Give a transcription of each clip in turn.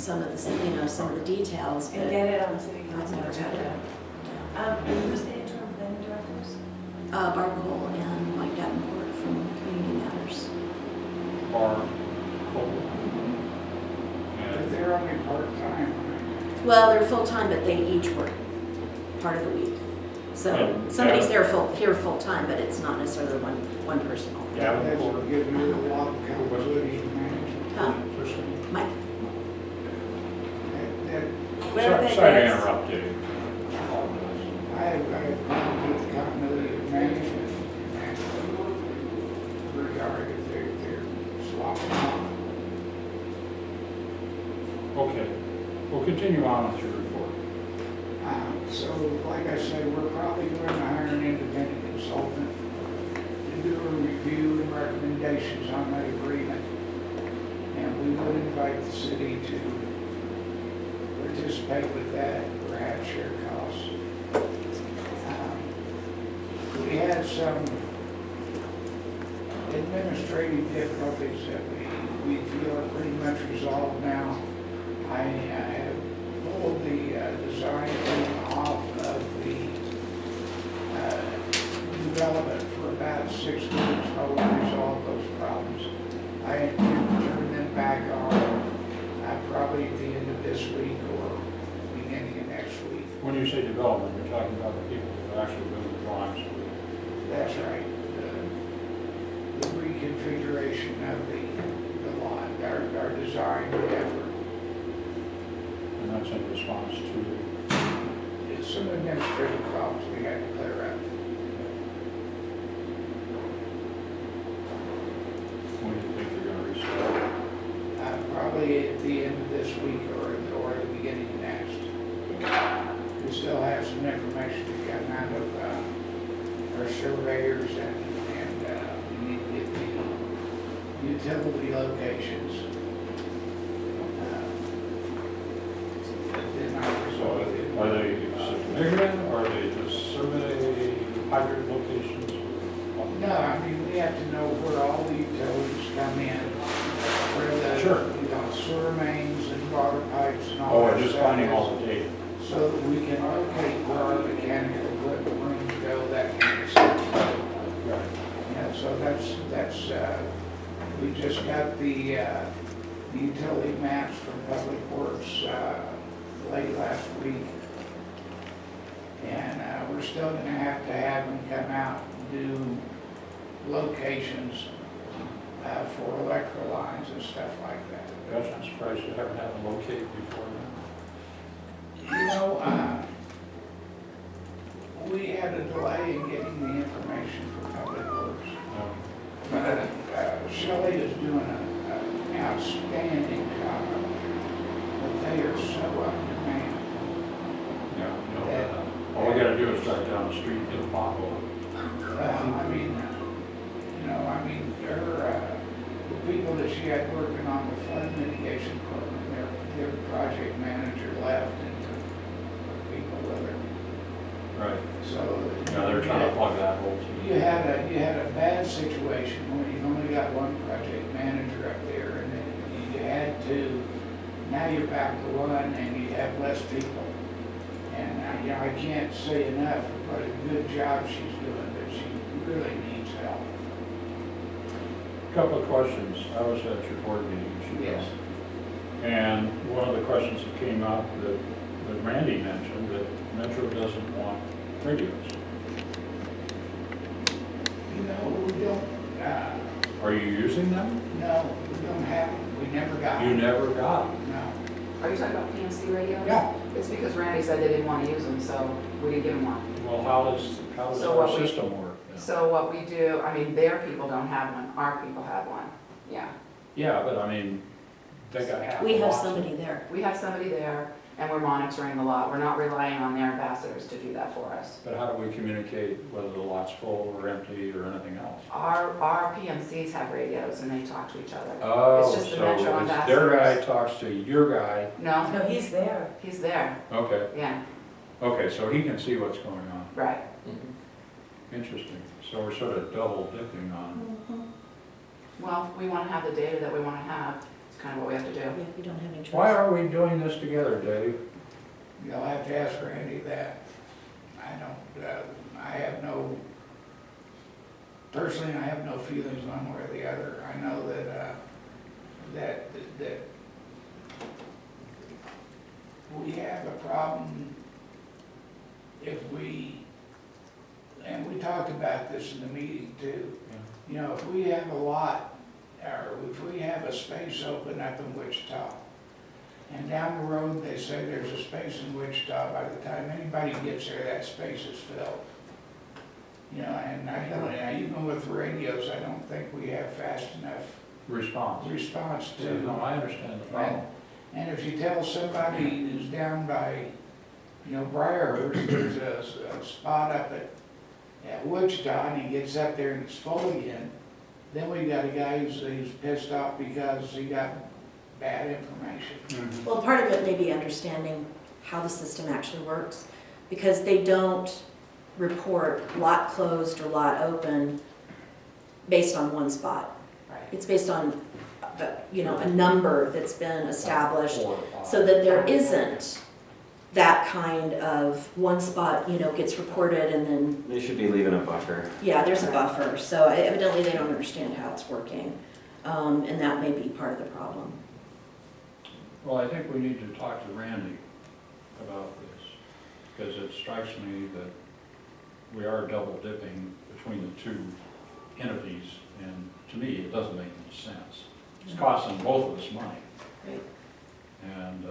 some of the, some of the details, but. And get it on city I've council never had agenda. it. Who's the interim then directors? Barb Hole and Mike Davenport from Community Matters. Or full. But they're only part-time. Well, they're full-time, but they each work part of the week. So And somebody's Dav- there here full-time, but it's not necessarily one person. Yeah, That will give you a lot of continuity in management. Huh? Sorry Mike, Where are they to based? interrupt you. I have problems with the continuity of management regarding if they're swapping off. Okay, we'll continue on with your report. So, like I said, we're probably going to hire an independent consultant to do a review and recommendations on that agreement. And we would invite the city to participate with that, perhaps share costs. We had some administrative difficulties that we feel are pretty much resolved now. I have pulled the design team off of the development for about 6 weeks while we resolve those problems. I intend to turn them back on probably at the end of this week or beginning of next week. When you say development, you're talking about the people who actually build the drawings. That's right. The reconfiguration of the lot, our design effort. And that's in response to, It's some administrative problems we had to clear up. when you think you're gonna restart. Probably at the end of this week or the beginning of next. We still have some information to get out of our surveyors and we need to get the utility locations. Then I So resolve it. are they significant, or are they just survey hydrant locations? No, I mean, we have to know where all the utilities come in, where the, Sure. Sewer mains and water pipes and all Oh, that and just stuff finding is. all the data. So that we can locate where our mechanical equipment rooms go, that kind of stuff. Right. Yeah, so that's, we just got the utility maps from Public Works, late last week. And, we're still gonna have them come out and do locations, for electrical lines and stuff like that. Gosh, I'm surprised you haven't had them locate before now. You know, we had a delay in getting the information from Public Works. But Shelley is doing an outstanding job. But they are so on demand. Yeah, no, all we gotta do is drive down the street and get a pothole. I mean, the people that she had working on the flood mitigation program, their project manager left and took people with her. Right. So. Yeah, they're trying to plug that hole too. You had a bad situation where you've only got one project manager up there, and then you had two. Now you're back to one, and you have less people. And I can't say enough what a good job she's doing, but she really needs help. Couple of questions. I was at your board meeting, you know. Yes. And one of the questions that came up that Randy mentioned, that Metro doesn't want radios. You know, we don't. Are you using them? No, we don't have them. We never got You them. never got them. No. Are you talking about PMC radios? Yeah. It's because Randy said they didn't want to use them, so we didn't give them one. Well, how does So our what we- system work? then? So what we do, I mean, their people don't have one, our people have one, yeah. Yeah, but I mean, they got half the we have lots. somebody there. We have somebody there, and we're monitoring the lot. We're not relying on their ambassadors to do that for us. But how do we communicate whether the lot's full or empty or anything else? Our PMCs have radios, and they talk to each other. Oh, It's just the Metro so it's their guy ambassadors. talks to your guy. No, No, he's there. he's there, Okay, yeah, okay, so he can see what's going on. right. Interesting. So we're sort of double dipping on. Well, we want to have the data that we want to have. It's kind of what we have to do. Yeah, we don't have any choice. Why are we doing this together, Dave? You'll have to ask Randy that. I don't, I have no, personally, I have no feelings one way or the other. I know that, that we have a problem if we, and we talked about this in the meeting too. You know, if we have a lot, or if we have a space open up in Wichita, and down the road, they say there's a space in Wichita, by the time anybody gets there, that space is filled. You know, and I don't, and even with radios, I don't think we have fast enough Response. response Yeah, to. no, I understand the problem. And if you tell somebody who's down by, you know, Briarhurst, there's a spot up at Wichita, and he gets up there and it's full again, then we got a guy who's pissed off because he got bad information. Mhm. Well, part of it may be understanding how the system actually works, because they don't report lot closed or lot open based on one spot. Right. It's based on, you know, a number that's been established, 4 or 5. so that there isn't that kind of one spot, you know, gets reported and then, They should be leaving a buffer. yeah, there's a buffer. So evidently they don't understand how it's working, and that may be part of the problem. Well, I think we need to talk to Randy about this, because it strikes me that we are double dipping between the two entities, and to me, it doesn't make any sense. It's costing both of us money. Right. And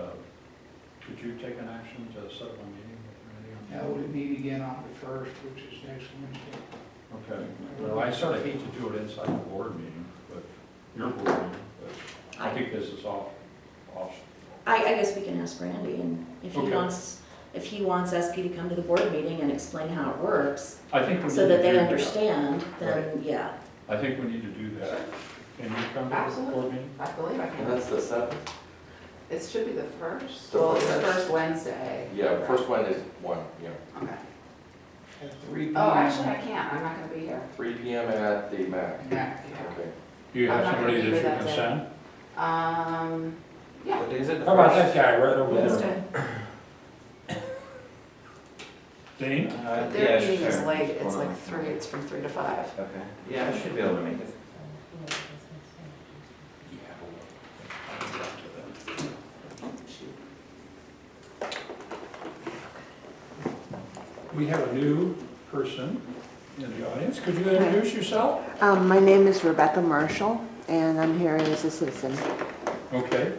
could you take an action to set up a meeting with Now, we meet again on the 1st, which is next Wednesday. Randy? Okay. Well, I sort of hate to do it inside the board meeting, but your board meeting, but I think this is off. I guess we can ask Randy, and if he Okay. wants SP to come to the board meeting and explain how it works, I think we need so to that they do understand, then, yeah. I think we need to do that. Can you come to the Absolutely. board meeting? I believe I And can. that's the 7th? It should be the first. The Well, it's the first. first Wednesday. Yeah, first one is 1, yeah. Okay. At 3 p.m. Oh, actually, I can't. I'm not gonna be here. 3 p.m. at the MAC. Yeah. Okay. Do you have I'm not gonna somebody be that here you that can day. send? Yeah. What day is it? How about that guy right over Yeah. there? Dean? But their meeting is late. It's like 3, it's from 3 to 5. Okay, yeah, I should be able to make it. We have a new person in the audience. Could you introduce yourself? My name is Rebecca Marshall, and I'm here as a citizen. Okay.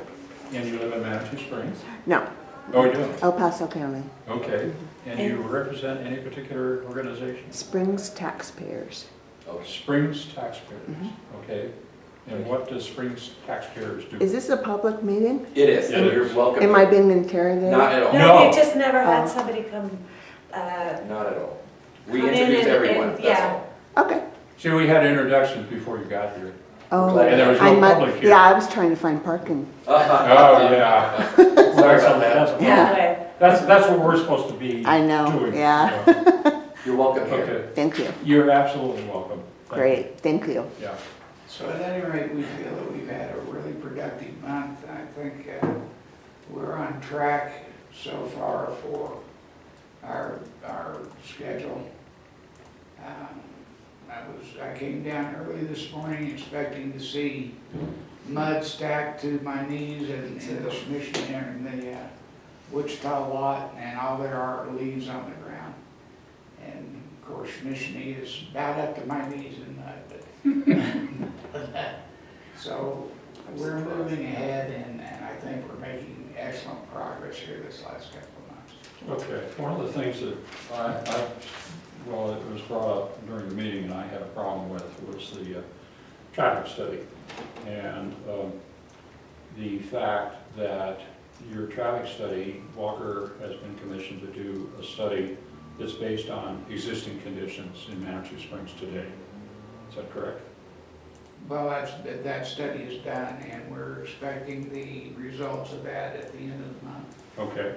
And you live in Manitou Springs? No, Oh, you do? El Paso County. Okay. And you represent any particular organization? Springs taxpayers. Springs Taxpayers. Okay. And what does Springs Taxpayers do? Is this a public meeting? It is, Yeah, and it you're is. welcome. Am I being interrogated? Not at all. No. No, you just never had Oh. somebody come, Not at all. We Come in introduce and- everyone, and- that's yeah. all. Okay. See, we had introductions before you got here. Oh, And there was no I mu- public here. Yeah, I was trying to find parking. Oh, yeah. Sorry about that. That's- yeah. That's what we're supposed to be I know, doing. yeah. You're welcome here. Okay. Thank you. You're absolutely welcome. Thank you. Great, thank you. Yeah. So at any rate, we feel that we've had a really productive month. I think we're on track so far for our schedule. I came down early this morning expecting to see mud stacked to my knees in the Schmishny and the Wichita lot, and all there are leaves on the ground. And of course, Schmishny is about up to my knees in mud, but so we're moving ahead, and I think we're making excellent progress here this last couple of months. Okay. One of the things that well, it was brought up during the meeting and I had a problem with was the traffic study. And the fact that your traffic study, Walker has been commissioned to do a study that's based on existing conditions in Manitou Springs today. Is that correct? Well, that study is done, and we're expecting the results of that at the end of the month. Okay.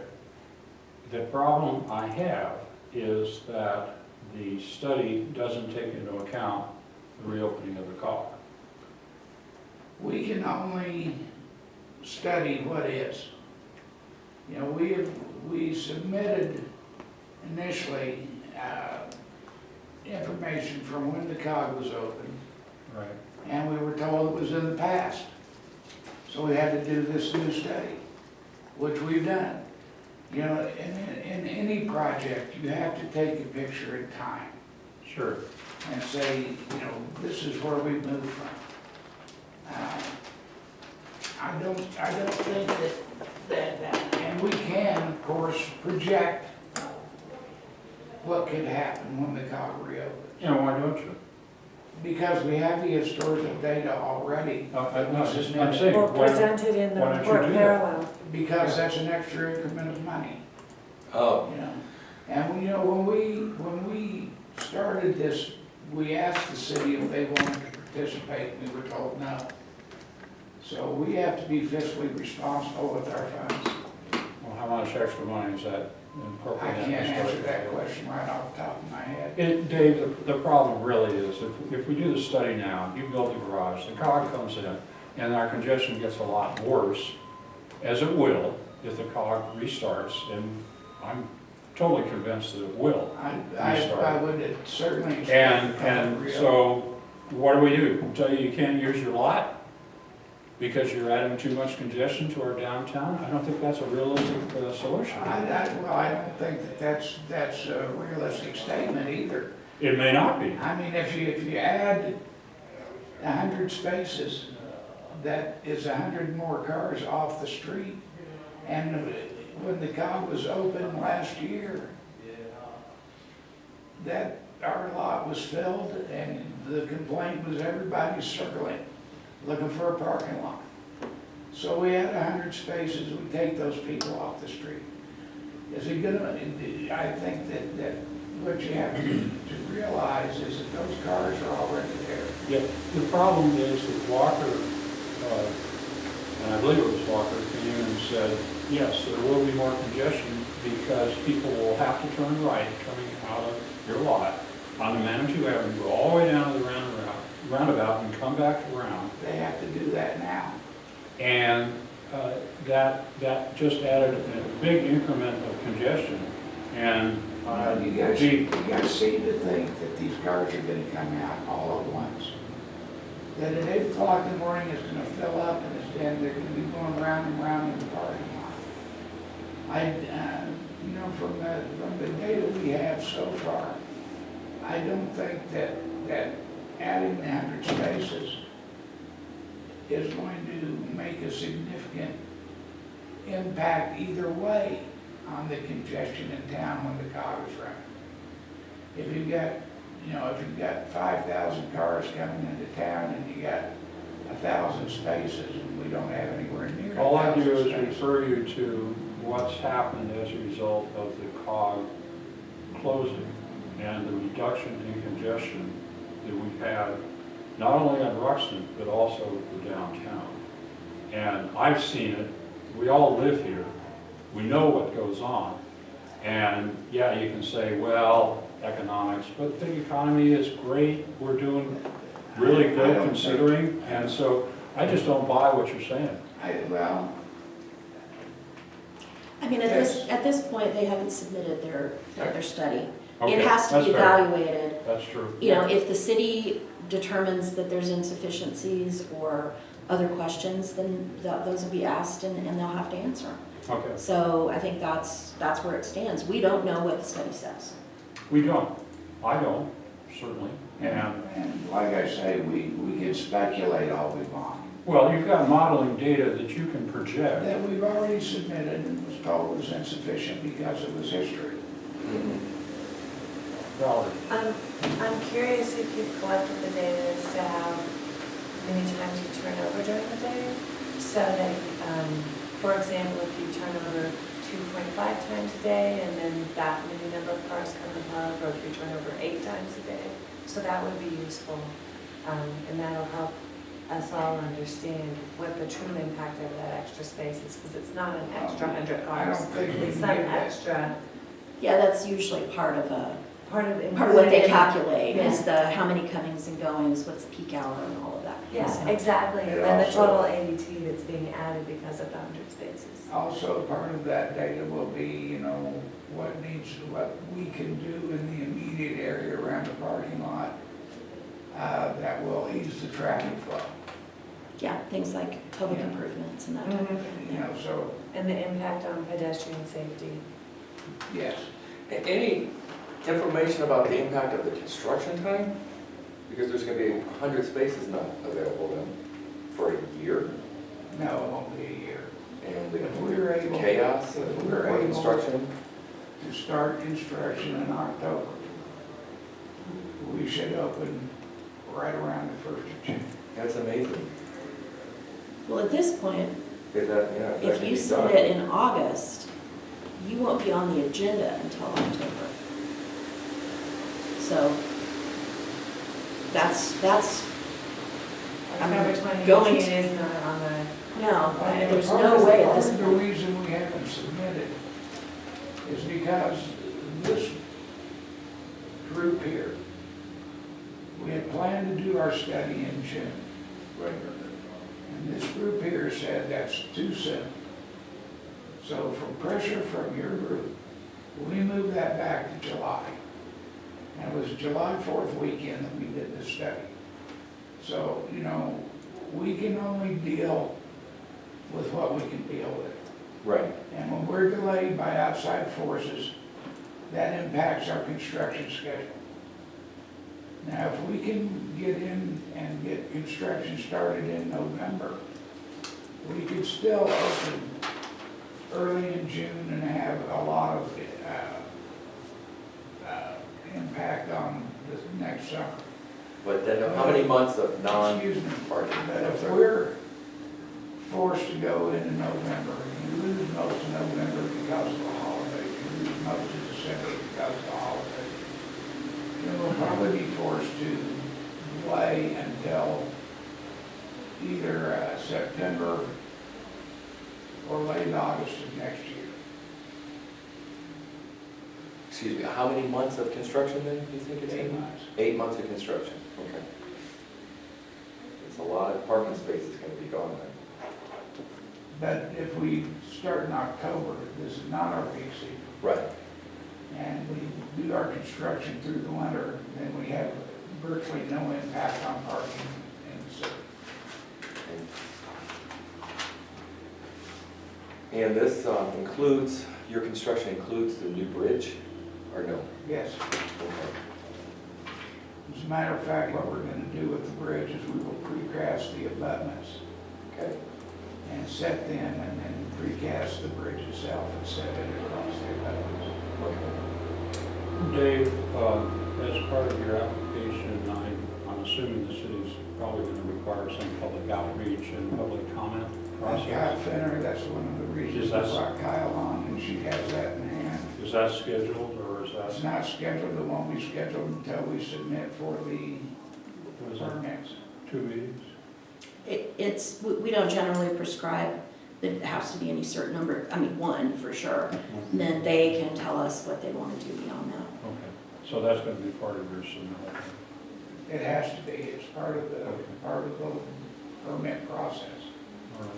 The problem I have is that the study doesn't take into account the reopening of the car. We can only study what is. You know, we submitted initially, information from when the cog was open, Right. and we were told it was in the past. So we had to do this new study, which we've done. You know, in any project, you have to take a picture in time Sure. and say, you know, this is where we've moved from. I don't think that, and we can, of course, project what could happen when the cog reopens. Yeah, why don't you? Because we have the historical data already. I'm saying, Or why don't, presented in the why don't you report do that? parallel. Because that's an extra increment of money, Oh, you know. And, you know, when we started this, we asked the city if they wanted to participate, and we were told no. So we have to be fiscally responsible with our funds. well, how much extra money is that I incorporated? can't answer that question right off the top of my head. Dave, the problem really is, if we do the study now, you build the garage, the cog comes in, and our congestion gets a lot worse, as it will, if the cog restarts, and I'm totally convinced that it will. I would certainly expect. And so, what do? Tell you can't use your lot? Because you're adding too much congestion to our downtown? I don't think that's a realistic solution. Well, I don't think that's a realistic statement either. It may not be. I mean, if you add 100 spaces, that is 100 more cars off the street. And when the cog was open last year, that our lot was filled, and the complaint was everybody's circling, looking for a parking lot. So we had 100 spaces, we take those people off the street. Is it gonna, I think that what you have to realize is that those cars are already there. Yeah, the problem is that Walker, and I believe it was Walker, came in and said, yes, there will be more congestion because people will have to turn right coming out of your lot on the Manitou Avenue, go all the way down to the roundabout and come back around. They have to do that now. And that just added a big increment of congestion. And You guys seem to think that these cars are gonna come out all at once. That at 8 o'clock in the morning it's gonna fill up, and then they're gonna be going round and round in the parking lot. You know, from the data we have so far, I don't think that adding 100 spaces is going to make a significant impact either way on the congestion in town when the cog is running. If you've got 5,000 cars coming into town and you got 1,000 spaces, and we don't have anywhere near 1,000 spaces. all I do is refer you to what's happened as a result of the cog closing and the reduction in congestion that we've had, not only on Ruxton, but also the downtown. And I've seen it, we all live here, we know what goes on. And yeah, you can say, well, economics, but the economy is great, we're doing really good considering, and so I just don't buy what you're saying. I mean, at this point, they haven't submitted their study. Okay, It has to that's be fair. evaluated. That's true. You know, if the city determines that there's insufficiencies or other questions, then those will be asked and they'll have to answer them. Okay, So I think that's where it stands. We don't know what the study says. we don't, I don't, certainly, and, And like I say, we can speculate all we want. well, you've got modeling data that you can project. That we've already submitted and was told was insufficient because it was history. Valerie, I'm curious if you've collected the data as to how many times you turn over during the day, so that, for example, if you turn over 2.5 times a day, and then that many number of cars come above, or if you turn over 8 times a day, so that would be useful, and that'll help us all understand what the true impact of that extra space is, because it's not an extra 100 I don't cars, think we it's can some get that. extra. Yeah, that's usually part of a part of. Part of what they including- calculate is Yeah. the, how many comings and goings, what's the peak hour and all of that. kind of Yeah, stuff. exactly, It and the also- total ADT that's being added because of the 100 spaces. Also, part of that data will be, what we can do in the immediate area around the parking lot that will ease the traffic flow. Yeah, things like public Yeah. improvements and that type of thing. So, And the impact on pedestrian safety. yes. Any information about the impact of the construction time? Because there's gonna be 100 spaces not available then for a year, No, it won't be a year. and If we're the able, chaos if of we're able construction. to start construction in October, we should open right around the 1st of June. That's amazing. Well, at this point, If that, yeah, if that if can you be done. submit in August, you won't be on the agenda until October. So that's, October going 2018 is not on the. no, And there's part no of- way at part this of the point. reason we haven't submitted is because this group here, we had planned to do our study in June. Right. And this group here said that's too soon. So from pressure from your group, we moved that back to July. And it was July 4th weekend that we did this study. So, we can only deal with what we can deal with. Right. And when we're delayed by outside forces, that impacts our construction schedule. Now, if we can get in and get construction started in November, we could still open early in June and have a lot of impact on the next summer. But then how many months of Excuse me, non-parking? but if we're forced to go into November, you lose most of November because of the holidays, you lose most of December because of the holidays. Then we'll probably be forced to delay until either September or late August of next year. Excuse me, how many months of construction then, do you think it's 8 in? months. 8 months of construction, okay. It's a lot of parking spaces gonna be gone then. But if we start in October, this is not our peak season, Right. and we do our construction through the winter, then we have virtually no impact on parking in the city. And this includes, your construction includes the new bridge, or no? Yes. Okay. As a matter of fact, what we're gonna do with the bridge is we will precast the abutments Okay. and set them, and then precast the bridge itself and set it across the abutments. Okay. Dave, as part of your application, I'm assuming the city's probably going to require some public outreach and public comment Kyle process. Fenner, that's one of the reasons Is we that- brought Kyle on, and she has that in hand. Is that scheduled, or is It's that, not scheduled, it won't be scheduled until we submit for the was it permits. 2 meetings? We don't generally prescribe that it has to be any certain number, I mean, one for sure. And then they can tell us what they want to do beyond that. Okay, so that's going to be part of your submittal. It has to be, it's part of the permit process. All right.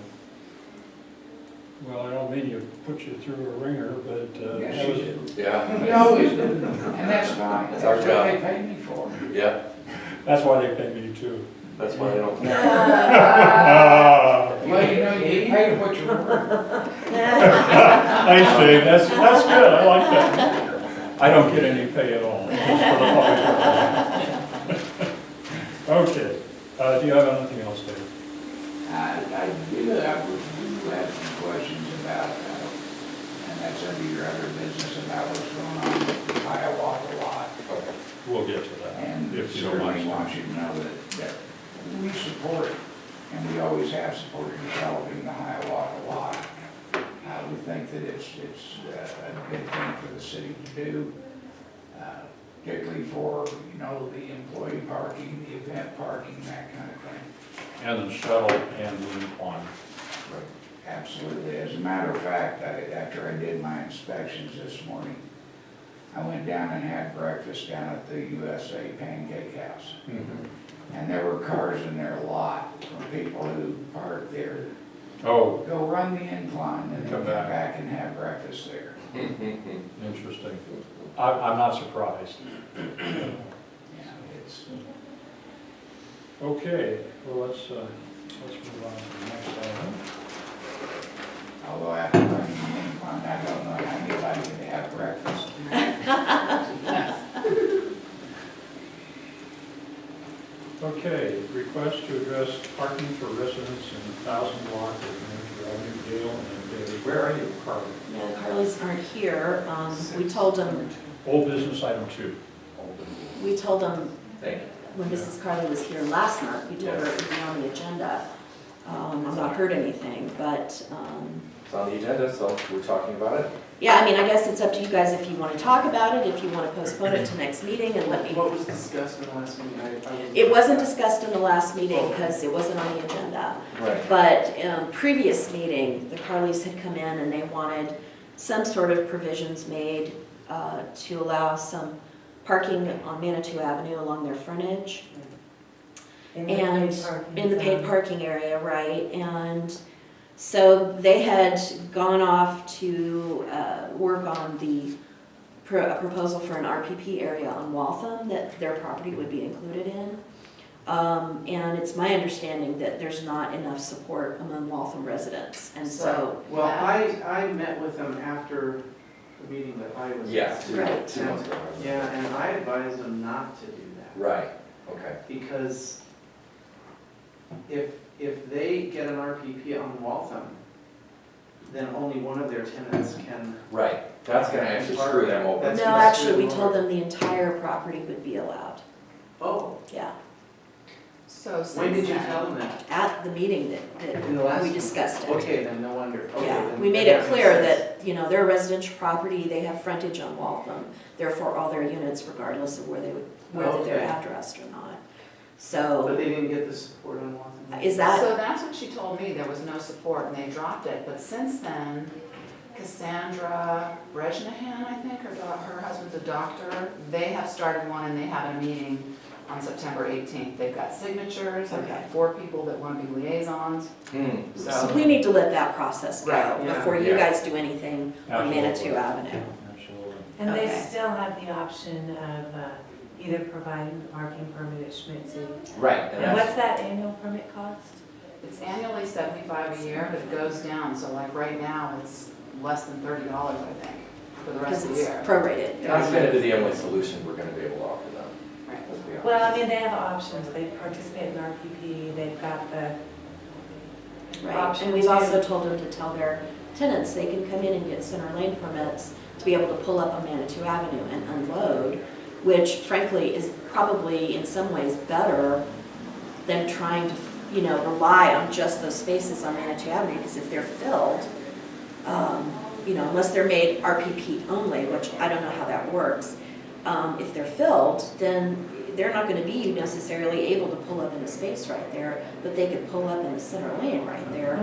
Well, I don't mean to put you through a ringer, but Yes, that you was, do. Yeah. We always do, and that's fine, It's that's our what job. they pay me for. Yeah, that's why they pay me too. that's why I don't. Well, you get paid what you're worth. Thanks, Dave, that's good, I like that. I don't get any pay at all, just for the public. Okay, do you have anything else, Dave? I do have some questions about, and that's under your other business, about what's going on with the Hiawatha lot. Okay. We'll get to that, And if you don't certainly mind. want you to know that we support, and we always have supported developing the Hiawatha lot. We think that it's a good thing for the city to do, particularly for, the employee parking, the event parking, that kind of thing. And the shuttle and the incline. Absolutely. As a matter of fact, after I did my inspections this morning, I went down and had breakfast down at the USA Pancake House. Mhm. And there were cars in their lot from people who parked there, Oh, go run the incline and then Come come back. back and have breakfast there. interesting. I'm not surprised. Yeah, it's, Okay, well, let's move on to the next item. although after running the incline, I don't know how anybody can have breakfast. Okay, request to address parking for residents in 1,000 block of Manitou Avenue, Dale and Daly. Where are you, Carly? No, the Carlys aren't here. We told them, Old business item 2. Thank you. when Mrs. Carly was here last month, we told her it would be on the agenda. I've not heard anything, but, It's on the agenda, so we're talking about it. yeah, I mean, I guess it's up to you guys if you want to talk about it, if you want to postpone it to next meeting and let me. What was discussed in the last meeting? It wasn't discussed in the last meeting because it wasn't on the agenda. Right. But previous meeting, the Carlys had come in and they wanted some sort of provisions made to allow some parking on Manitou Avenue along their frontage. And in the paid parking area, right? And so they had gone off to work on a proposal for an RPP area on Waltham that their property would be included in. And it's my understanding that there's not enough support among Waltham residents, and so. Well, I met with them after the meeting that I was. Yeah, Right. 2 months ago. Yeah, and I advised them not to do that. Right, okay. Because if they get an RPP on Waltham, then only one of their tenants can. Right, that's gonna actually screw them over. That's No, gonna actually, screw we them told over. them the entire property would be allowed, Oh, yeah. So when did since you then, tell them that? At the meeting In the last? we discussed it. Okay, then no wonder. Okay, Yeah, then we made that it makes clear sense. that, they're a residential property, they have frontage on Waltham, therefore all their units, regardless of whether they're Okay. addressed or not. But So, they didn't get the support on Waltham. is that, So that's what she told me, there was no support and they dropped it, but since then, Cassandra Brejnahan, I think, her husband's a doctor, they have started one and they had a meeting on September 18th. They've got signatures, they've Okay. got 4 people that want to be liaisons, so so. we need to let that process go Right, yeah. before you Yeah. guys do anything on Absolutely. Manitou Avenue. Absolutely. And they Okay. still have the option of either providing the parking permit at Schmidt City. Right, and And that's, what's that annual permit cost? It's annually $75 a year, but it goes down, so like right now, it's less than $30, I think, for the rest Because of the it's year. prorated. that's gonna be the only solution we're gonna be able to offer them. Right. Let's be honest. Well, I mean, they have options. They participate in RPP, they've got the Right, option and we've to- also told them to tell their tenants they can come in and get center lane permits to be able to pull up on Manitou Avenue and unload, which frankly is probably in some ways better than trying to, rely on just those spaces on Manitou Avenue, because if they're filled, unless they're made RPP only, which I don't know how that works, if they're filled, then they're not gonna be necessarily able to pull up in a space right there, but they could pull up in the center lane right there.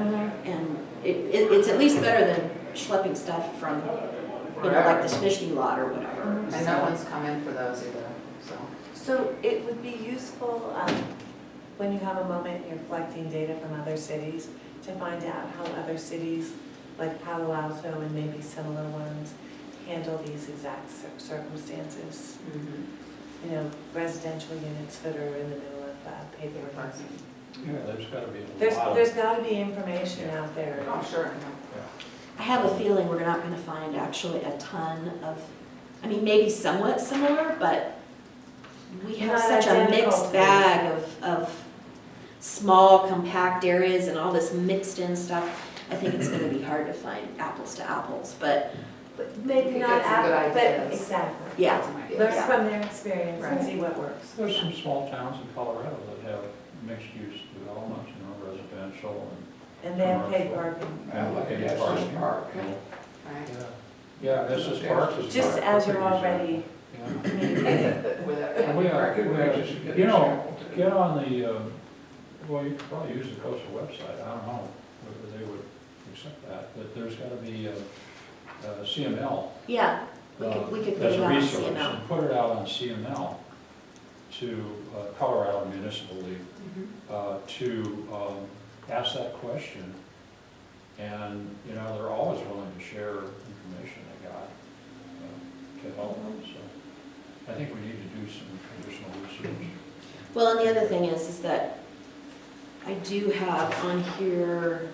And it's at least better than schlepping stuff from, like the Smishny lot or whatever. And no one's come in for those either, so. So it would be useful, when you have a moment, and you're collecting data from other cities, to find out how other cities, like Palo Alto and maybe similar ones, handle these exact circumstances. Residential units that are in the middle of paid parking. Yeah, there's gotta be a lot of. There's gotta be information out there. Oh, sure. I have a feeling we're not gonna find actually a ton of, maybe somewhat similar, but we have Not such a identical mixed to bag of small compact areas and all this mixed in stuff. I think it's gonna be hard to find apples to apples, but But maybe You not, get some good but ideas. exactly. yeah. That's an idea. Learn Yeah. from their experience and Right. see what works. There's some small towns in Colorado that have mixed-use development, residential And they have paid Commercial. parking. Well, look at Estes Park. Right. Yeah, this is Parks is. Just as you're already Yeah. communicating. With it. And we are, Breckenridge is a good you know, example, too. get on the, well, you could probably use the coastal website, I don't know whether they would accept that, but there's gotta be a CML Yeah, We could put as it a on resource, CML. and put it out on CML to Colorado Municipal League, to ask that question. And, you know, they're always willing to share information they got to help them, so I think we need to do some additional research. Well, and the other thing is that I do have on here,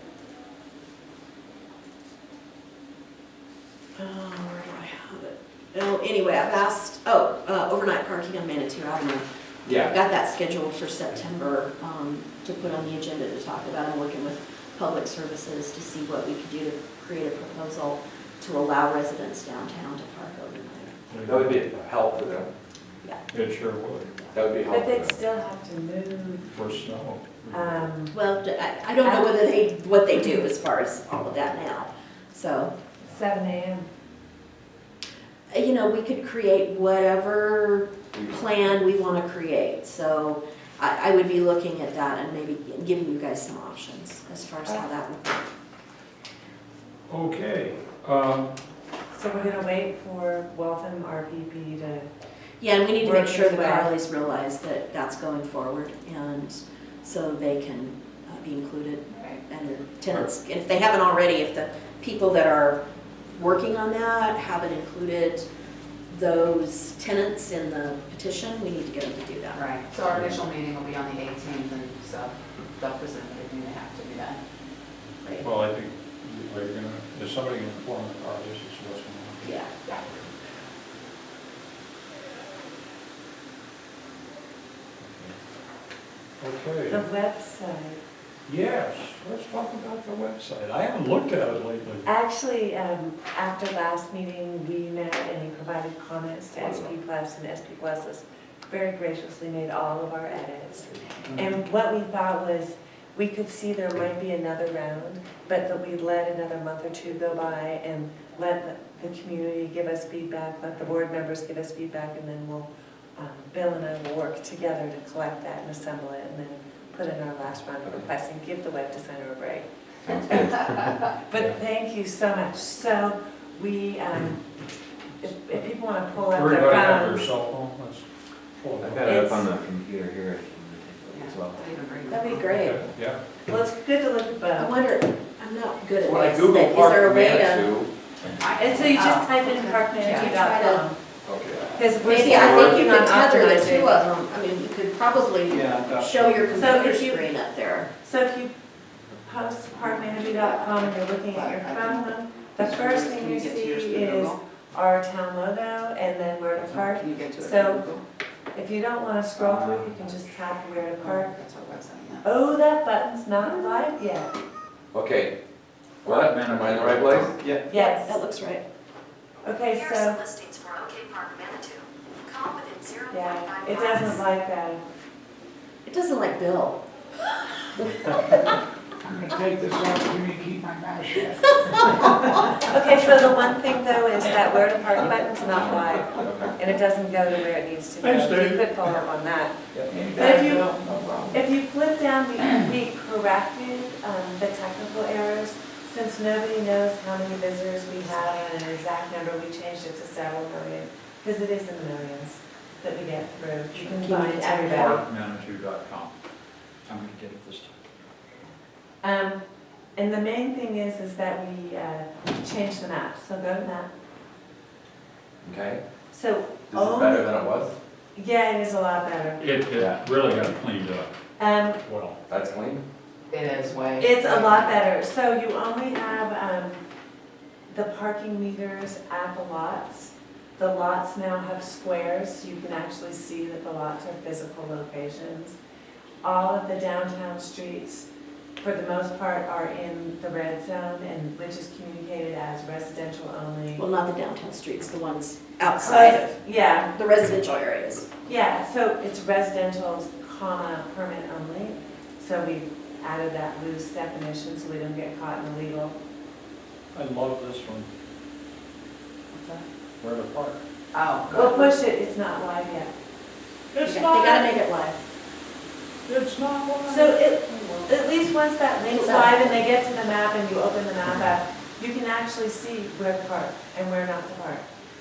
where do I have it? Oh, anyway, I've asked, overnight parking on Manitou Avenue. I've got that scheduled for September, to put on the agenda to talk about. I'm working with Public Services to see what we could do to create a proposal to allow residents downtown to park overnight. That would be a help for them. It sure would, That would be But helpful. they'd still have to move, for snow. Well, I don't know what they do as far as all of that now, so. 7 AM. You know, we could create whatever plan we want to create, so I would be looking at that and maybe giving you guys some options as far as how that would work. Okay, So we're gonna wait for Waltham RPP to, Yeah, and we need to make Work sure its the way. Carleys realize that that's going forward, and so they can be included, and their tenants, if they haven't already, if the people that are working on that haven't included those tenants in the petition, we need to get them to do that. Right, so our initial meeting will be on the 18th, and so they'll present everything they have to do then. Right? well, I think, are you gonna, is somebody gonna inform the car, this is what's going on? Yeah. Okay, the website. yes, let's talk about the website. I haven't looked at it lately. Actually, after last meeting, we met and he provided comments to SP Plus, and SP Plus has very graciously made all of our edits. And what we thought was, we could see there might be another round, but that we'd let another month or two go by and let the community give us feedback, let the board members give us feedback, and then we'll, Bill and I will work together to collect that and assemble it, and then put in our last round of requests and give the web designer a break. But thank you so much. So we, if people want to pull up their Everybody have their phones, cell phone, let's pull it I've up. got it up It's- on the computer here as well. That'd be great. Okay, yeah, well, it's good to look at I both. wonder, I'm not good at When I this, Google but is there a Park way to? Manitou, And so you just type in Yeah, parkmanager.com. okay. Because we're Maybe, still I think you working on could tether the optimizing. two of them, I mean, you could probably Yeah. show your So computer if you- screen up there. So if you post parkmanager.com and you're looking at your phone, the first thing Can you you get to see yours through is Google? our town logo and then where to park. Can you get to it So- through Google? If you don't want to scroll through, you can just tap where to park. That's our website, yeah. Oh, that button's not live yet. Okay. What, am I in the right place? Yes. That looks right. Okay, Here are some so, listings for OK Park Manitou. Call within 0.5 yeah, it miles. doesn't like that. It doesn't like Bill. I'm gonna take this opportunity to keep my mouth shut. Okay, so the one thing though is that where to park button's not live and it doesn't go to where it needs to go. Thanks, You Dave. could follow up on that. Anytime, if you- Bill, no problem. If you flip down, we corrected the technical errors. Since nobody knows how many visitors we have and an exact number, we changed it to several million, because it is in the millions that we get through. You can Can you find tell me everybody. parkmanitou.com. I'm gonna get it this time. And the main thing is that we changed the map, so go to map. Okay. So, This is better than it was? yeah, it is a lot better. It really got cleaned up, well. That's clean? It is way. It's a lot better. So you only have the parking meters at the lots. The lots now have squares, so you can actually see that the lots are physical locations. All of the downtown streets, for the most part, are in the red zone, and which is communicated as residential only. Well, not the downtown streets, the ones outside of Yeah, the residential areas. yeah, so it's residential, comma, permit only. So we added that loose definition so we don't get caught in illegal. I love this one, where to park. Oh, We'll good. push it, it's not live yet. It's They gotta not, make it live. it's not one. So at least once that link's live and they get to the map and you open the map up, you can actually see where to park and where not to park.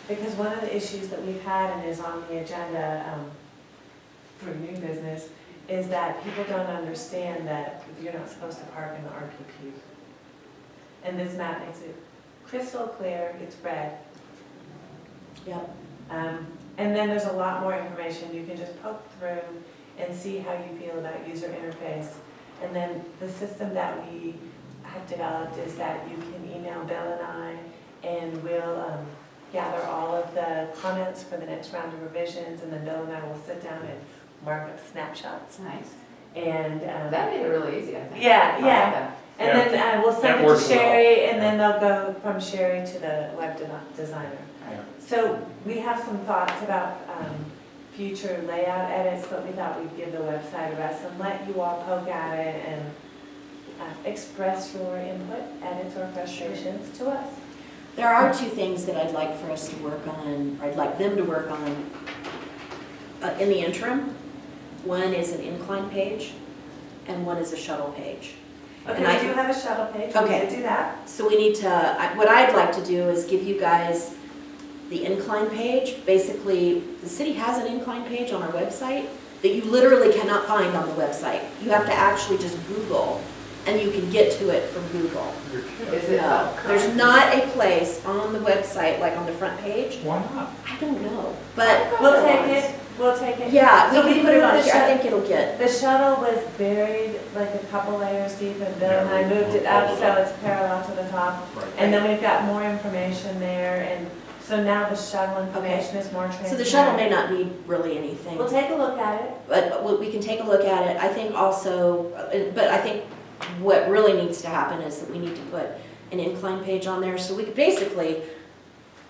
Because one of the issues that we've had and is on the agenda for new business is that people don't understand that you're not supposed to park in the RPP. And this map makes it crystal clear, it's red. Yep. And then there's a lot more information. You can just poke through and see how you feel about user interface. And then the system that we have developed is that you can email Bill and I, and we'll gather all of the comments for the next round of revisions, and then Bill and I will sit down and mark up snapshots. Nice. And That made it really easy, I think. Yeah, I like yeah. that. and then we'll That send it to works well. Sherry, and then they'll go from Sherry to the web designer. Yeah. So we have some thoughts about future layout edits, but we thought we'd give the website a rest and let you all poke at it and express your input, edits, or frustrations to us. There are two things that I'd like for us to work on, or I'd like them to work on in the interim. One is an incline page, and one is a shuttle page. Okay, And I- we do have a shuttle page, we Okay. did do that. So we need to, what I'd like to do is give you guys the incline page. Basically, the city has an incline page on our website that you literally cannot find on the website. You have to actually just Google, and you can get to it from Google. Is it No, there's not a place on the website, like on the front page. Why not? I don't know, but. We'll take it. Yeah, So we can put it moved on the here. I shut- think it'll get, The shuttle was buried like a couple layers deep, and Bill and I Yeah, moved it we'll up pull it so up. it's parallel to the top. Right. And then we've got more information there, and so now the shuttle information is more transparent. so the shuttle may not need really anything. We'll take a look at it. But we can take a look at it. I think also, but I think what really needs to happen is that we need to put an incline page on there. So we could basically,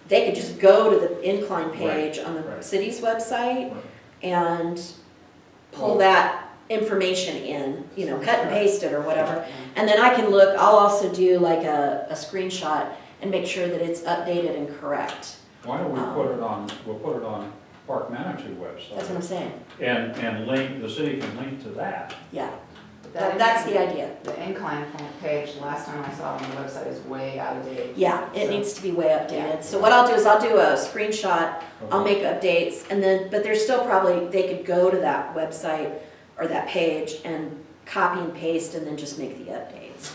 they could just go to the incline page on the right. city's website Right. and pull that information in, you know, cut and paste it or whatever. And then I can look, I'll also do like a screenshot and make sure that it's updated and correct. Why don't we put it on, we'll put it on Park Manitou That's what I'm website, saying. and link, the city can link to that. Yeah, That that's the incline- idea. The incline page, last time I saw it on the website, is way out of date. Yeah, it So- needs to be way updated. So what I'll do is I'll do a screenshot, I'll make updates, and then, but there's still probably, they could go to that website or that page and copy and paste and then just make the updates.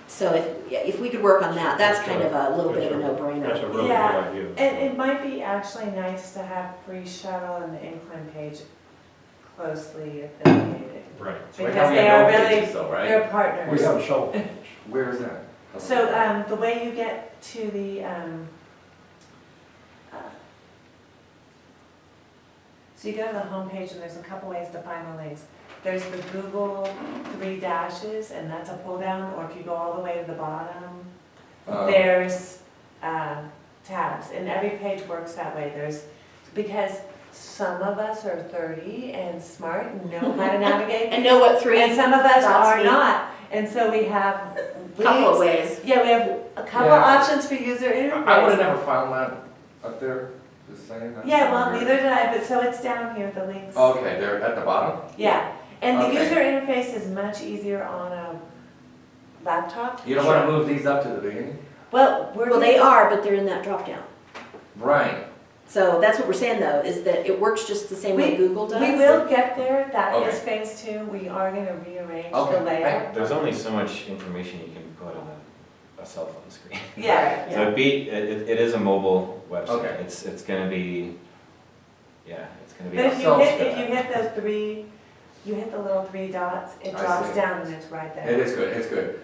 So if we could work on that, that's kind of a little bit of a That's a no-brainer. really good Yeah. idea. And it might be actually nice to have free shuttle and the incline page closely affiliated. Right. Right Because now we they have are no really, pages though, right? they're We partners. have a shuttle page. Where is that? So the way you get to the, so you go to the homepage and there's a couple ways to find the links. There's the Google 3 dashes, and that's a pull down, or if you go all the way to the bottom, there's tabs, and every page works that way. Because some of us are 30 and smart and know how to navigate, And know what three, and some of us dots are mean. not. And so we have couple of links. ways. Yeah, we have a couple Yeah. options for user interface. I would've never found that up there, just saying. That's Yeah, well, weird. neither did I, but so it's down here, the links. Okay, they're at the bottom? Yeah, and the Okay. user interface is much easier on a laptop. You don't wanna move these up to the beginning? Well, Well, they are, but they're in that drop down. Right. So that's what we're saying though, is that it works just the same way We- Google does. We will get there, that Okay. is phase 2, we are gonna rearrange Okay. the layout. There's only so much information you can put on a cell phone screen. Yeah, So it is a mobile website. Okay. It's gonna be, yeah, it's gonna be. but if you Sounds hit, good. if you hit those 3, you hit the little 3 dots, it I drops see. down and it's right there. It is good, it's good.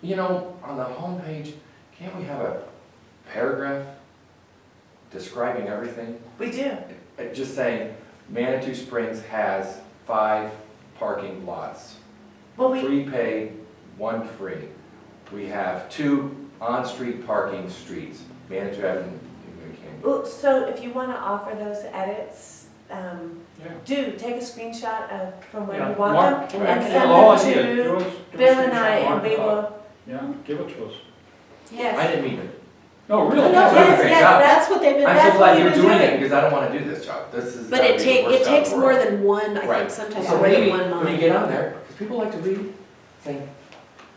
You know, on the homepage, can't we have a paragraph describing everything? We do. Just saying, Manitou Springs has 5 parking lots. Well, we, 3 paid, 1 free. We have 2 on-street parking streets, Manitou Avenue and Canyon. well, so if you wanna offer those edits, Yeah. do, take a screenshot of, from where Yeah, you want mark- them, and and mark it send All I them need is to give us a Bill and I, screenshot, and mark we it up. will, Yeah, give it to us. yes. I didn't mean to. No, No, really. no, Yes, yes, great yes, job. that's what they've been, I'm that's so what glad we've you're been doing doing. it, because I don't wanna do this job. This is. but gotta it be the worst it job in takes the more world. than one, I think Right. sometimes So more than maybe, one when you line. get on there, because people like to read, think,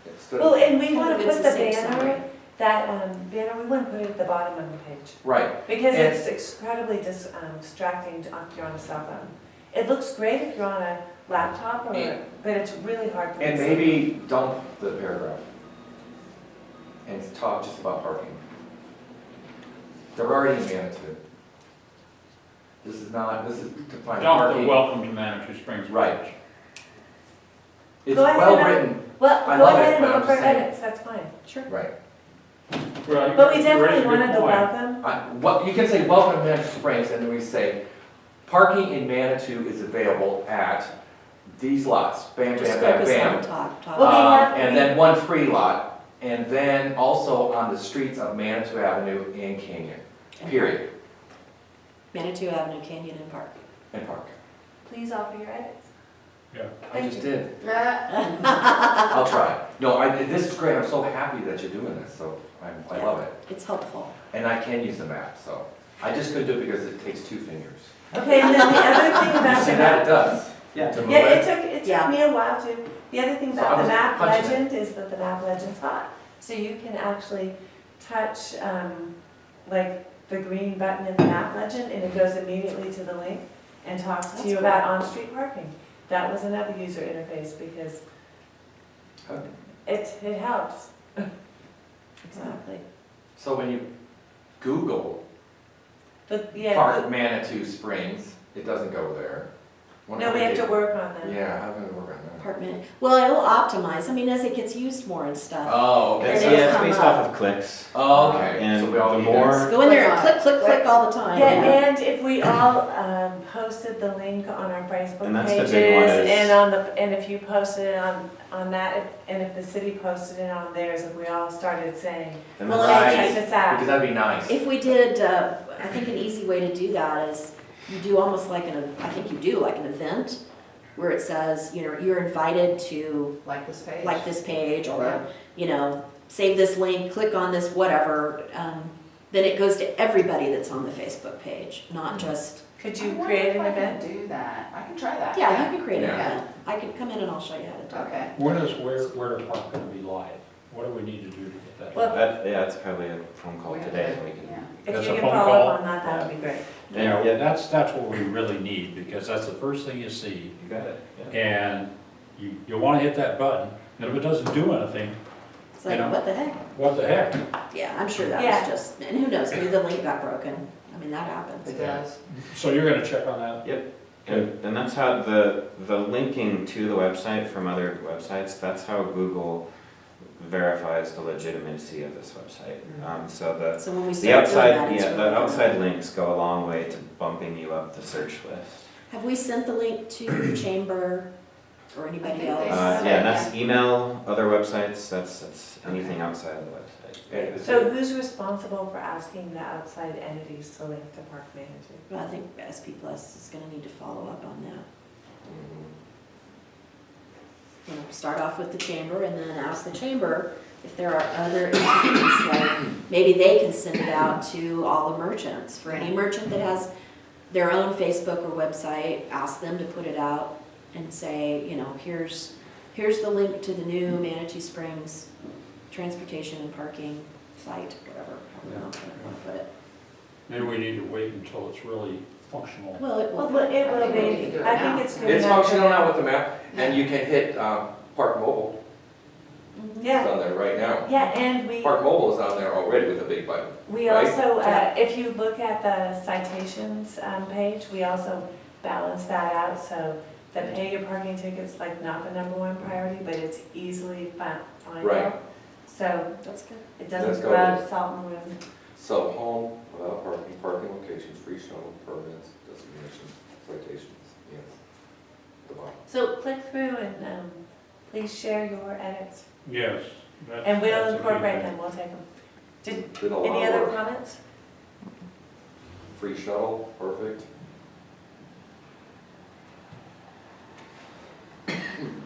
instead Well, of, and we Kind wanna of put it's the the same banner summary. that banner, we wouldn't put it at the bottom of the page. Right, Because And- it's incredibly distracting if you're on a cell phone. It looks great if you're on a laptop, but it's really hard to and see. maybe dump the paragraph and talk just about parking. They're already in Manitou. This is to find Dump the parking. welcome to Manitou Springs. Right. page. It's Go ahead well and- written, Well, I go love it, ahead and but I'm offer just saying- edits, that's fine. Sure. right. Well, But we you raise a definitely good wanted the point. welcome. You can say welcome to Manitou Springs, and then we say, parking in Manitou is available at these lots, bam, Just bam, bam, focus on bam. top. Well, we have- And then one free lot, and then also on the streets of Manitou Avenue and Canyon, period, Manitou Avenue, Canyon and Park. and Park. Please offer your edits. Yeah. I Thank just you. did. I'll try. No, this is great, I'm so happy that you're doing this, so I love it. It's helpful. And I can use the map, so, I just couldn't do it because it takes 2 fingers. Okay, and then the other thing You about see the that? It map. does. Yeah. To move Yeah, it. it Yeah. took me a while to. The other thing So I about the was map punching it. legend is that the map legend's hot. So you can actually touch, like, the green button in the map legend, and it goes immediately to the link and talks to That's you cool. about on-street parking. That was another user interface because it helps. Exactly. So when you Google But, yeah, Park Manitou Springs, it doesn't go there. no, we have to work on that. Yeah, how can we work on that? Apartment. Well, it'll optimize. I mean, as it gets used more and stuff. Oh, okay. It's, And it'll yeah, it's come based up. off of clicks. Oh, okay. And So we all the need more- that. Go in there and click, click, click all the time. Yeah, and if we all posted the link on our And Facebook that's the pages, big one is- and if you posted it on that, and if the city posted it on theirs, if we all started saying, And Well, the I hey, think- check this out. Because that'd be nice. If we did, I think an easy way to do that is you do almost like I think you do like an event where it says, you're invited to Like this page. like this page Yeah. or, save this link, click on this, whatever. Then it goes to everybody that's on the Facebook page, not just, Could I you wonder create if an I can event? do that. I can try that. yeah, you can create an Yeah. event. I can come in and I'll show you how to do it. Okay. Where are Park gonna be live? What do we need to do to get that? Well, That's probably a phone call today, and we can. Yeah. If That's you a can phone follow call. up on that, that would be great. Yeah, that's what we really need, because that's the first thing you see. You got it, yeah. And you wanna hit that button, and if it doesn't do anything, It's like, You know. what the heck? what the heck? Yeah, I'm sure that Yeah. was just, and who knows, maybe the link got broken. I mean, that happens. It does. So you're gonna check on that? And that's how the linking to the website from other websites, that's how Google verifies the legitimacy of this website. So So when we the start doing that, outside, it's yeah, really the good. outside links go a long way to bumping you up the search list. Have we sent the link to the chamber or I anybody think else? they- Yeah, and that's email, other websites, that's anything outside of the website. Yeah, So who's responsible for asking the outside entities to link to Park Manager? Well, I think SP Plus is gonna need to follow up on that. Start off with the chamber and then ask the chamber if there are other entities, like maybe they can send it out to all the merchants. For any merchant that has their own Facebook or website, ask them to put it out and say, here's the link to the new Manitou Springs transportation and parking site, whatever, however you want to put it. Maybe we need to wait until it's really functional. Well, it will. Well, it I will think we need to be, do it I now. think it's good It's enough. functional now with the map, and you can hit Park Mobile. It's Yeah, on there right now. yeah, and we. Park Mobile is on there already with a big button. We Right? also, Yeah. if you look at the citations page, we also balance that out, so the pay your parking ticket's like not the #1 priority, but it's easily findable. Right. So That's good. it Let's doesn't go rub salt in the wound. So home, without parking, parking locations, free shuttle, permits, designations, citations, yes. The bottom. So click through and please share your edits, Yes. and we'll that's a key incorporate thing. them, we'll take them. Did a lot Any of other work. comments? Free shuttle, perfect.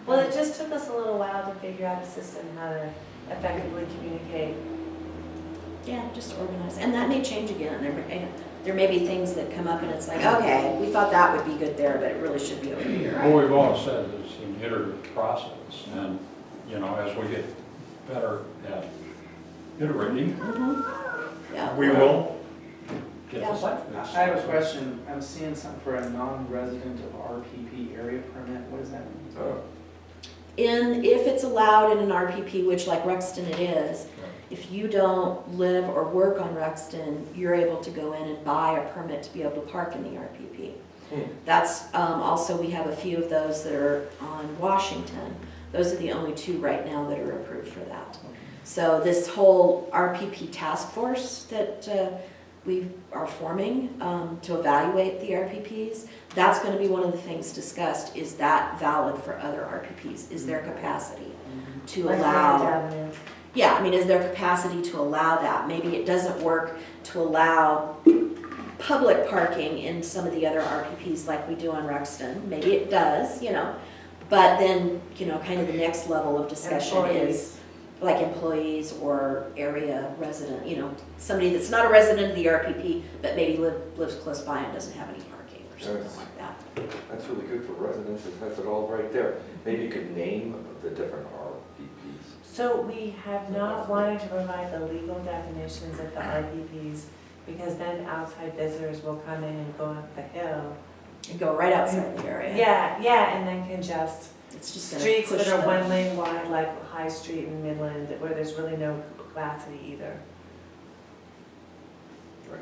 Well, it just took us a little while to figure out a system how to effectively communicate. Yeah, just organize, and that may change again. There may be things that come up and it's like, okay, we thought that would be good there, but it really should be over here. What we've always said is an iterative process, and, as we get better at iterating. Yeah. We will get Yeah. the site fixed. I have a question. I'm seeing something for a non-resident of RPP area permit. What does that mean? If it's allowed in an RPP, which like Rexton it is, if you don't live or work on Rexton, you're able to go in and buy a permit to be able to park in the RPP. That's, also, we have a few of those that are on Washington. Those are the only two right now that are approved for that. So this whole RPP task force that we are forming to evaluate the RPPs, that's going to be one of the things discussed. Is that valid for other RPPs? Is there capacity to Like allow? Grand Avenue. Yeah, I mean, is there capacity to allow that? Maybe it doesn't work to allow public parking in some of the other RPPs like we do on Rexton. Maybe it does, but then, kind of the next level of discussion is like employees or area resident, somebody that's not a resident of the RPP, but maybe lives close by and doesn't have any parking or something like that. That's really good for residents, it has it all right there. Maybe you could name the different RPPs. So we have not wanted to provide the legal definitions of the RPPs, because then outside visitors will come in and go up the hill. And go right outside the area. Yeah, and then congest It's just gonna streets push that are the- 1 lane wide, like High Street and Midland, where there's really no capacity either. Right.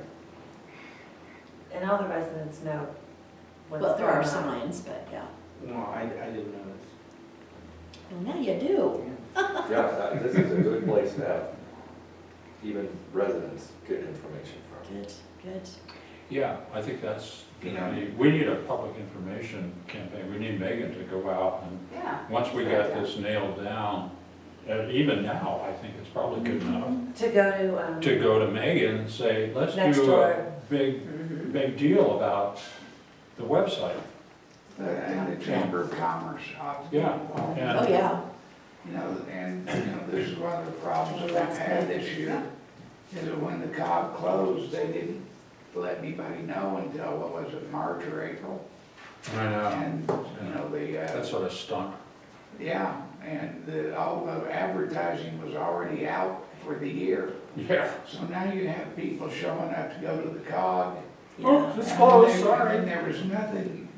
And all the residents know what's Well, there are going on. signs, but yeah. No, I didn't notice. Well, now you do. Yeah, this is a good place to have even residents get information from. Good. Yeah, I think that's, Yeah. we need a public information campaign. We need Megan to go out and, Yeah. once we get this nailed down, even now, I think it's probably good enough To go to go to Megan and say, let's Next do a door. big deal about the website. And the Chamber of Commerce ought to be Yeah, involved. and- Oh, yeah. This is one of the problems that we've had this year, is that when the COG closed, they didn't let anybody know until, what was it, March or April? I know, And, that sort of stunk. yeah, and all the advertising was already out for the year. Yeah. So now you have people showing up to go to the COG. Yeah. It's and closed, they- sorry. And there was nothing,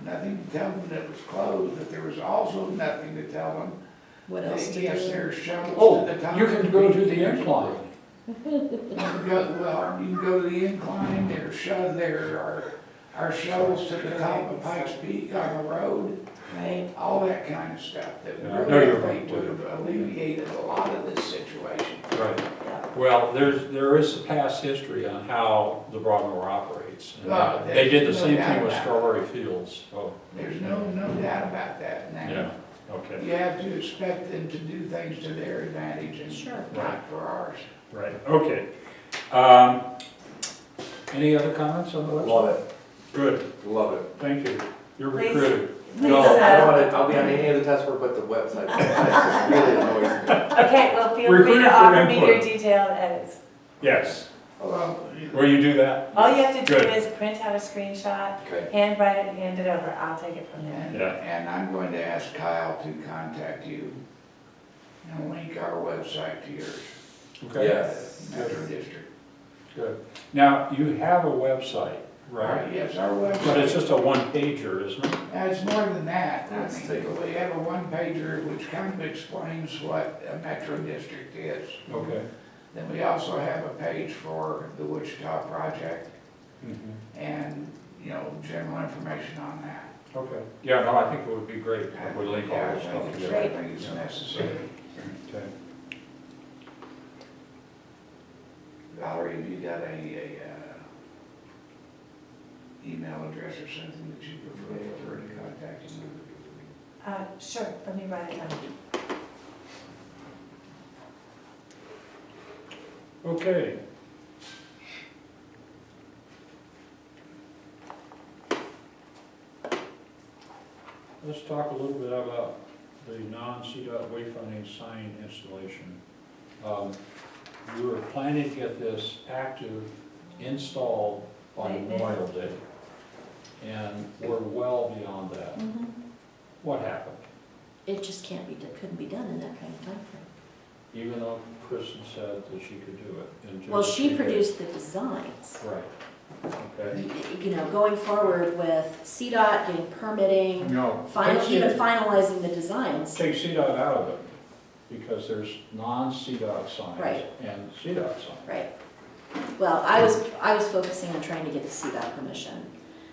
nothing to tell them that it was closed, but there was also nothing to tell them What else that, to yes, do? there's shuttles Oh, to the top. you of can go to the beach. incline. You can go to the incline, there are shuttles to the top of Pikes Peak on the road, Right. all that kind of stuff that Yeah, I know you're really right. would have alleviated a lot of this situation. Right. Yeah. Well, there is past history on how the Broadmoor operates. And Oh, they did the there's no same doubt thing with about it. Strawberry Fields, so, There's no doubt about that. Now, yeah, okay, you have to expect them to do things to their advantage and Sure. not for ours. right, okay. Any other comments on the website? Love it, Good, love it. thank you. You're Please. recruited. No, Please, I don't want to, I'll be on any of the test work but the website. It just really annoys me. Okay, well, feel free Recruited to for offer me your input. detailed edits. Yes, Well, will you do that? All you have to do Good. is print out a screenshot, Okay. handwrite it, hand it over, I'll take it from there. and, Yeah. and I'm going to ask Kyle to contact you and link our website to yours, Okay. Yes. Metro District. Good. Now, you have a website, right? Yes, our website. But it's just a one-pager, isn't it? It's more than that. Let's take a look. We have a one-pager which kind of explains what a Metro District is. Okay. Then we also have a page for the Wichita project Mhm. and, general information on that. Okay. Yeah, no, I think it would be great if we link all Yeah, this I stuff think together. I think it's necessary. Okay. Valerie, have you got a email address or something that you prefer for her to contact you with? Sure, let me write it down. Okay. Let's talk a little bit about the non-CDOT wayfinding sign installation. We were planning to get this active installed by Right. Memorial Day, and we're well beyond that. Mhm. What happened? It just couldn't be done in that kind of timeframe. Even though Kristen said that she could do it in just. Well, a she few produced the designs. days. Right, okay. You know, going forward with CDOT, getting permitting, No, even finalizing the designs. take CDOT out of it, because there's non-CDOT signs Right. and CDOT signs. Right. Well, I was focusing on trying to get the CDOT permission.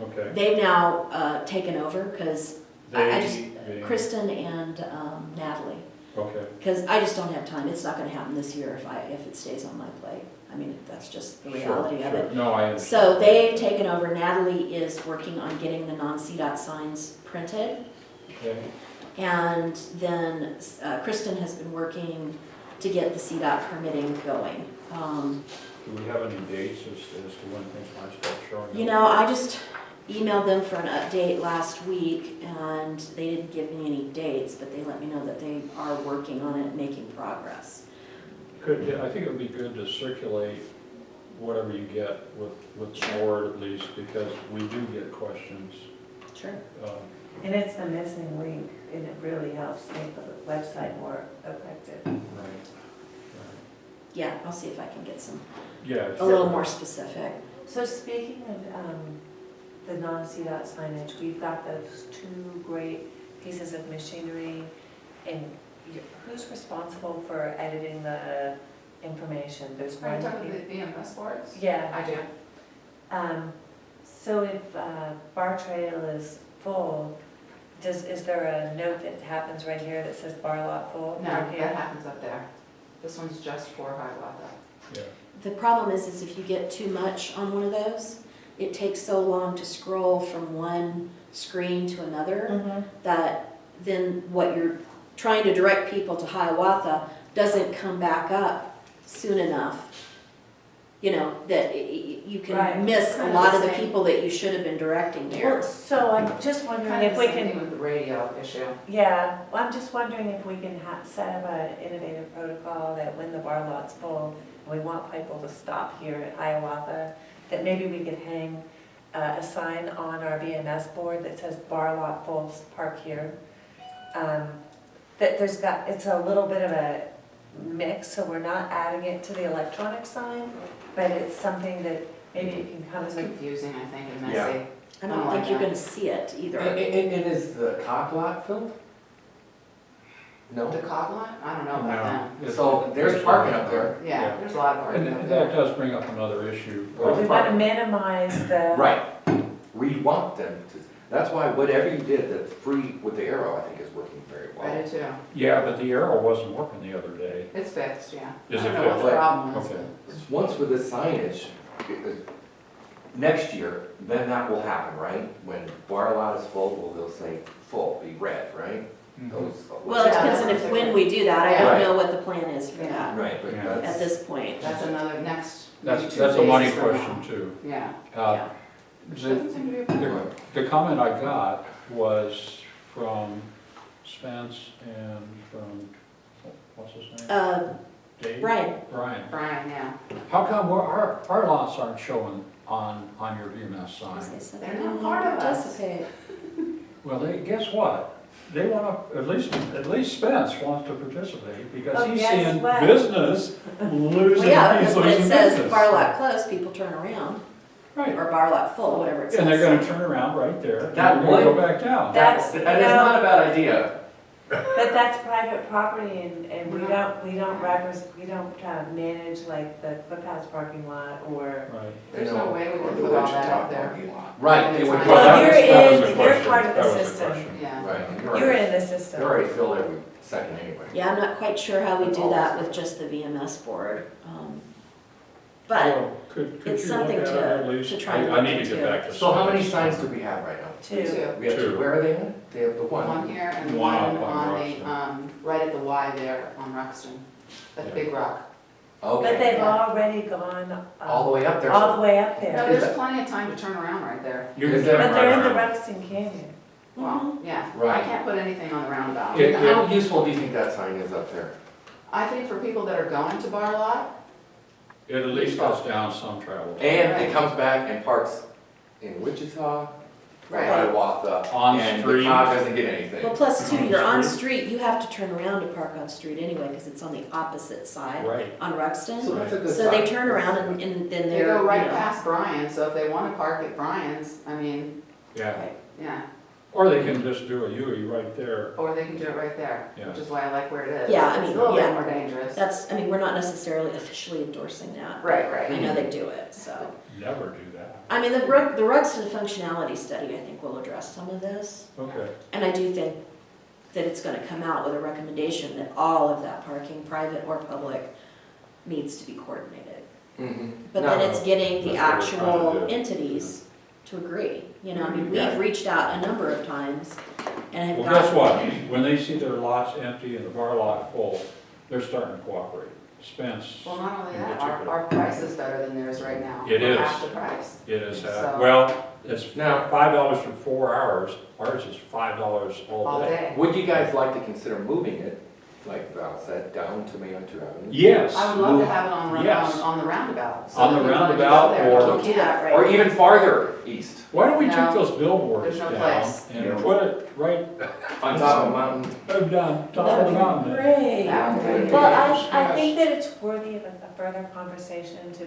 Okay. They've now taken over, because I just, They- Kristen and Natalie, Okay, because I just don't have time. It's not gonna happen this year if it stays on my plate. I mean, that's just the reality of it. No, I understand. So they've taken over. Natalie is working on getting the non-CDOT signs printed. Okay, And then Kristen has been working to get the CDOT permitting going. do we have any dates as to when things might start showing up? You know, I just emailed them for an update last week, and they didn't give me any dates, but they let me know that they are working on it, making progress. I think it would be good to circulate whatever you get with the board at least, because we do get questions. Sure. And it's the missing link, and it really helps make the website more effective. Right. Yeah, I'll see if I can get some, Yeah. a little more specific. So speaking of the non-CDOT signage, we've got those two great pieces of machinery, and who's responsible for editing the information? There's Are you one. talking about the EMS boards? Yeah. I do. So if Bar Trail is full, is there a note that happens right here that says bar lot full? No, Right here? that happens up there. This one's just for Hiawatha. Yeah. The problem is if you get too much on one of those, it takes so long to scroll from one screen to another, Mhm. that then what you're trying to direct people to Hiawatha doesn't come back up soon enough. You know, that you Right. can miss a Kind of lot of the the same. people that you should have been directing Well, there. so I'm just wondering Kind of if the we same thing can, with the radio issue. yeah, well, I'm just wondering if we can set up an innovative protocol that when the bar lot's full, and we want people to stop here at Hiawatha, that maybe we could hang a sign on our VMS board that says bar lot full, park here. That it's a little bit of a mix, so we're not adding it to the electronic sign, but it's something that maybe it can come It's as a, confusing, I think, and Yeah. messy. I Oh, don't I think you're know. gonna see it either. And is the cock lot filled? No? The cog lot? I don't know about them. No. So there's parking up there. Yeah, there's a lot of parking up And there. that does bring up another issue. we want to minimize the. Right. We want them to, that's why whatever you did that's free with the arrow, I think is working very I well. do too. Yeah, but the arrow wasn't working the other day. It's fixed, yeah. Is I it don't know what the fixed? problem is. Okay. Once with the signage, next year, then that will happen, right? When bar lot is full, well, they'll say full, be red, right? Those. Well, it depends on when we do that. I don't Right. know what the plan is for that Right, but Yeah. at that's, this point. That's another next. That's maybe 2 a money phases from question now. too. Yeah. Which Doesn't seem to be a problem. The comment I got was from Spence and from, what's his name? Dave? Brian, Brian. Brian, yeah. How come our lots aren't showing on your VMS because sign? they said They're they not didn't part want of to us. participate. Well, guess what? They want to, at least Spence wants to participate because Oh, he's guess seeing what? business losing, Well, yeah, he's because when it losing says business. bar lot closed, people turn around, Right, or bar lot full, whatever it says. and they're gonna turn around right there, and That they're gonna go would- back down. That's, that you is know- not a bad idea. But that's private property, and we No. don't manage like the clubhouse parking lot or. Right. There's You no know, way we Or could the put all that Wichita up there. parking lot. Right, they would. Well, Well, you're That was the you're question. part of the That was the system. question. Yeah. Right. You're in the They're system. already filled every second anyway. Yeah, I'm not quite sure how we do that with just the VMS board. But So, could it's you look something at it to- at least? to try and I look need to into. get back to. So how many Spence. signs do we have right now? Two. We have Two. two. Where are they at? They have the one. One here and One one up on on Ruxton. the, right at the Y there on Ruxton, at the Yeah. big rock. But Okay. they've already gone. All the way up there. All the way up No, there. there's that- plenty of time to turn around right there. You can Is turn there- But they're in right the around. Ruxton Canyon. Well, yeah. I Right. can't put anything on the roundabout. How useful do you think that sign is up there? I think for people that are going to Bar Lot, It at least cuts down some travel. And it comes back and parks in Wichita, from Right. Hiawatha, On and the street. cog doesn't get anything. Well, plus too, On the you're on street. street, you have to turn around to park on street anyway, because it's on the opposite side, Right. on Ruxton. So that's a good So they sign. turn around and then They they're, go you right know. past Brian, so if they wanna park at Brian's, I mean, Yeah, yeah, or they can just do a U-turn right there. or they can do it right there, Yeah. which is why I like where it is. Yeah, I It's mean, a little bit yeah. more dangerous. That's, I mean, we're not necessarily officially endorsing that. Right, right. I know they do it, so. Never do that. I mean, the Ruxton functionality study, I think, will address some of this. Okay. And I do think that it's gonna come out with a recommendation that all of that parking, private or public, needs to be coordinated. Mhm. But No, then it's getting the That's what we're trying to actual do. entities to agree. You know, I mean, Yeah. we've reached out a number of times and have Well, guess got, what? When they see their lots empty and the bar lot full, they're starting to cooperate. Spence, Well, not only in that, particular. our price is better than theirs right now. It We're is. half the price. It is, So- well, it's Now- $5 for 4 hours, ours is $5 All all day. day. Would you guys like to consider moving it, like Val said, down to Manitou Avenue? Yes. I would love to have it on, Yes. on the roundabout. so On that the we wanna go roundabout there. or- We can't do that right Or now. even farther east, Why don't we take No, those billboards there's no down place. and Yeah. put it right, on top of a mountain? right down top that of would the be mountain? great. That would be great. Well, I think that it's worthy of a further conversation to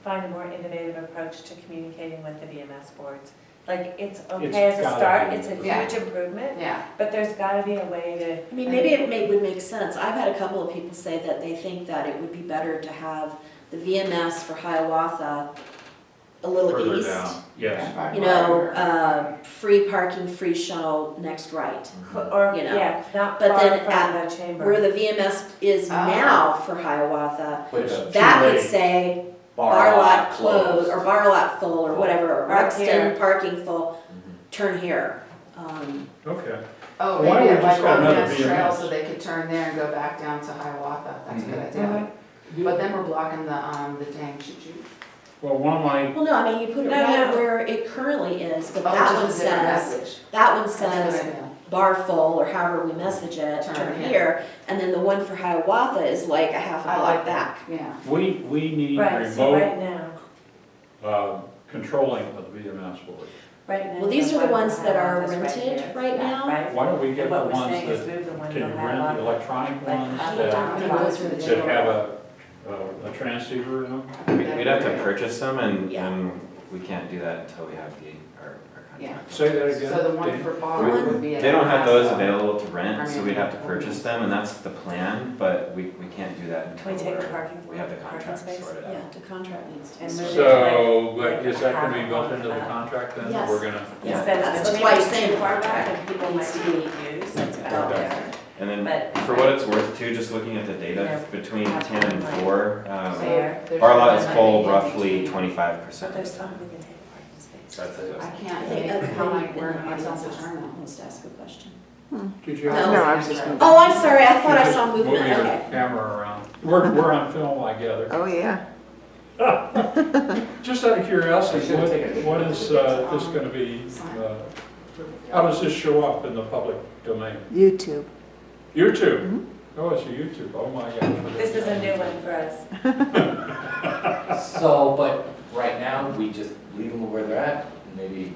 find a more innovative approach to communicating with the VMS boards. Like, it's okay It's as a gotta start, be. it's a Yeah. huge improvement, Yeah, but there's gotta be a way to. I mean, maybe it would make sense. I've had a couple of people say that they think that it would be better to have the VMS for Hiawatha a little Further east. down, yes. By You know, Briar. free parking, free shuttle, next right. Or, You know, yeah, not but far then from at the chamber. Where the VMS is now for Hiawatha, Which, that would late. say bar lot closed, or bar lot full, or whatever, or Park here. Ruxton parking full, Mhm. turn here. Okay. oh, Why don't maybe we at just like go another Romance Trail VMS? so they could turn there and go back down to Hiawatha. That's a good Mhm. idea. But then we're blocking the dang choo-choo. Well, one of my, Well, no, I mean, you put it No, right no. where it currently is, but Oh, that one just a different says, message. that one That's a good says idea. bar full, or however we message it, Turn turn here. here. And then the one for Hiawatha is like a half a I block like back. that, yeah. we need Right, so remote right now, controlling of the VMS board. right now. Well, these are the one ones that are Hiawatha's right rented here. right Yeah, now. right. Why don't we get And the what we're ones saying is that, move the one can you from rent the Hiawatha. electronic Like, ones I that don't think those are the that have a transceiver in them? We'd have to purchase them Yeah. and we can't do that until we have our Yeah. contract. Say that again. So the one Dave? for bar The one- would be. at They don't have those Paso. available to rent, so we'd have to Permanent. purchase them, and that's the plan, but we can't do that Can we until take the parking, we have the parking contract space? sorted Yeah, out. the contract needs to be. And sorted. move it. So, like but is that gonna be half built of into the that. contract then? Yes. We're gonna, Yeah, Instead of that's maybe why it's I'm saying too far back contract and people needs might to be use, it's out out there. there. And then, But- for what it's worth too, just looking at the Yeah. data, between Have 10 and something like 4, There. There's our lot is nothing full in roughly between. 25% But of there's the time. some we can take parking space. That's it. I I can't think think everybody how I, in where the myself audience to turn them. wants to ask a question. did you? No. No, I was just gonna. Oh, I'm sorry, I thought I Just saw move movement, your okay. camera around. We're on film, I gather. Oh, yeah. Just out of curiosity, I should've taken it. what is this gonna be, how does this show up in the public domain? YouTube. YouTube? Oh, it's a YouTube, oh my gosh. This is a new one for us. So, but right now, we just leave them where they're at, and maybe,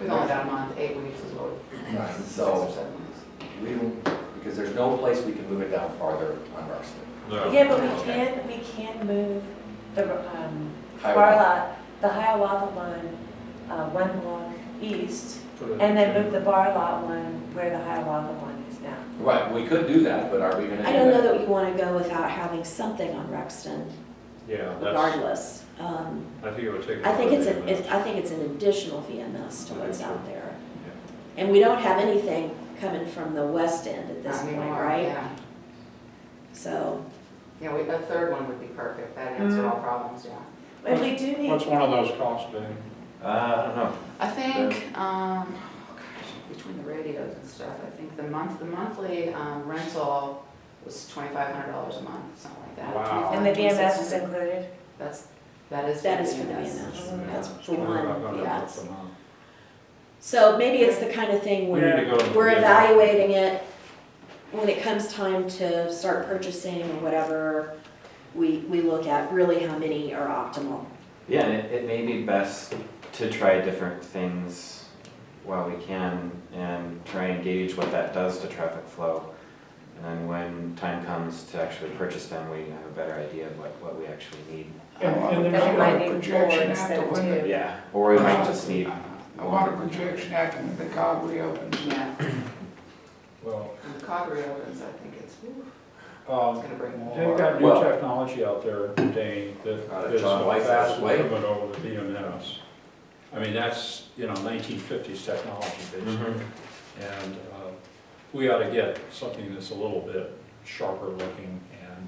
We've only got a month, 8 weeks is what. Right, 6 so- or 7 weeks. leave them, because there's no place we can move it down farther on Ruxton. No. Yeah, but we can move the, bar lot, the Hiawatha one block east, and then move the bar lot one where the Hiawatha one is now. Right, we could do that, but are we gonna do that? I don't know that we want to go without having something on Rexton Yeah, that's, regardless. I think it would take. I think another minute. I think it's an additional VMS to I what's think so. out there. And we don't have anything coming from the west end at this Not point, anymore, right? Yeah, So, yeah, a third one would be perfect, that answered all problems, yeah. And we do need. What's one of those cost, Dave? I don't know. I think, oh gosh, between the radios and stuff, I think the monthly rental was $2,500 a month, something like that. Wow. And the VMS is 2600. included? That is for the VMS. That's for one $2,500 VMS. a month. So maybe it's the kind of thing We need to where go to we're the- evaluating it. When it comes time to start purchasing or whatever, we look at really how many are optimal. Yeah, and it may be best to try different things while we can and try and gauge what that does to traffic flow. And then when time comes to actually purchase them, we have a better idea of what we actually need. And there's I might want a need projection boards after that when the. Yeah, or we might just need, I want a projection after when the cog reopens. Yeah, Well, when the cog reopens, I think it's, whew, it's gonna bring more. they've got new Well- technology out there, Dane, that is John White vast has way. improvement over the VMS. I mean, that's, 1950s technology, basically. Mhm. And we ought to get something that's a little bit sharper looking and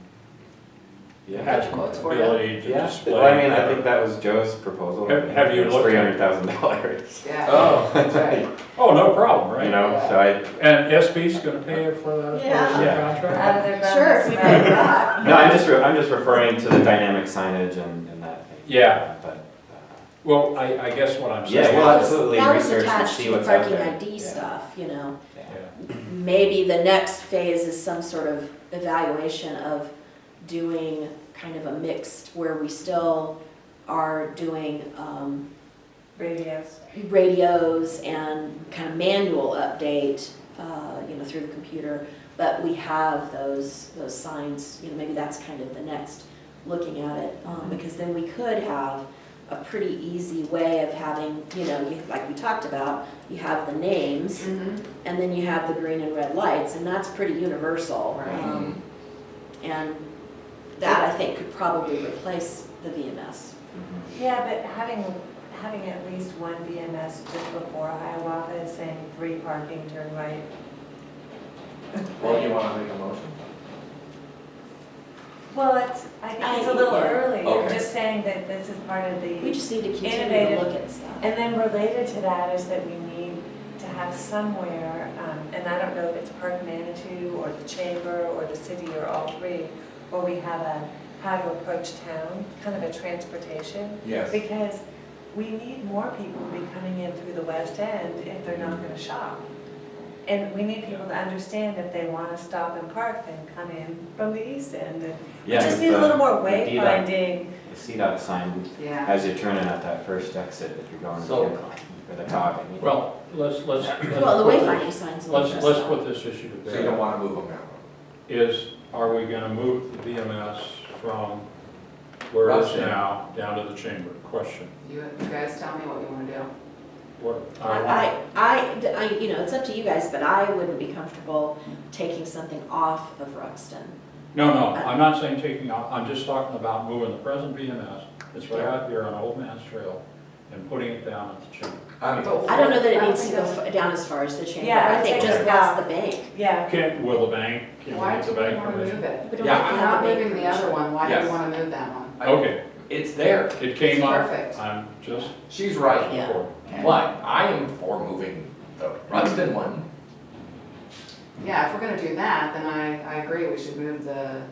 yeah. has Quotes for you. ability to Yeah, display. well, I mean, I think that was Joe's proposal. Have you looked at- $300,000, Yeah. Oh. That's right. Oh, no problem, right? you know, so I, And SB's gonna pay it for that as part of the Yeah. contract? Out of their Sure, if we bonus, pay right? that. no, I'm just referring to the dynamic signage and that thing. Yeah. But, Well, I guess what I'm saying. yeah, is- well, absolutely, That was research and attached see to what's out parking there. ID Yeah. stuff, Yeah. Maybe the next phase is some sort of evaluation of doing kind of a mixed, where we still are doing Radios. radios and kind of manual update, through the computer, but we have those signs, maybe that's kind of the next looking at it, because then we could have a pretty easy way of having, like we talked about, you have the names, Mhm. and then you have the green and red lights, and that's pretty universal. Right. And that, I think, could probably replace the VMS. Mhm. Yeah, but having at least one VMS just before Hiawatha is saying free parking, turn right. Well, you wanna make a motion? Well, I think it's a little Yeah. early. You're Okay. just saying that this is part of We the, just need to continue to Innovative. look at stuff. and then related to that is that we need to have somewhere, and I don't know if it's Park Manitou or the Chamber or the city or all three, where we have a how to approach town, kind of a transportation. Yes. Because we need more people to be coming in through the west end if they're not gonna shop. And we need people to understand if they wanna stop and park, then come in from the east end. And we Yeah, just it's need a little more the DDOT wayfinding. The CDOT sign Yeah. as you turn in at that first exit, if you're going to So- Hancock, or the cog, I mean. Well, let's Well, the wayfinding signs will address Let's that. put this issue to So you don't bed. wanna move them now? Are we gonna move the VMS from where it is Ruston. now down to the chamber? Question. You guys tell me what you wanna do. What, It's up to you guys, but I wouldn't be comfortable taking something off of Ruxton. no, I'm not saying taking off, I'm just talking about moving the present VMS, it's right out here on Old Man's Trail, and putting it down at the chamber. I mean, I don't know that I it don't needs to think go down as far as the chamber. Yeah, I I'd think say just go past the down. bank. Yeah, Will the bank, can we Why get do the you bank wanna move permission? it? We don't Yeah, have to You're have not the bank moving the permission. other one, why do you Yes. wanna move that one? Okay, it's there. it came It's up, perfect. I'm just, She's right. Yeah. But I am for moving the Ruxton one. Yeah, if we're gonna do that, then I agree, we should move the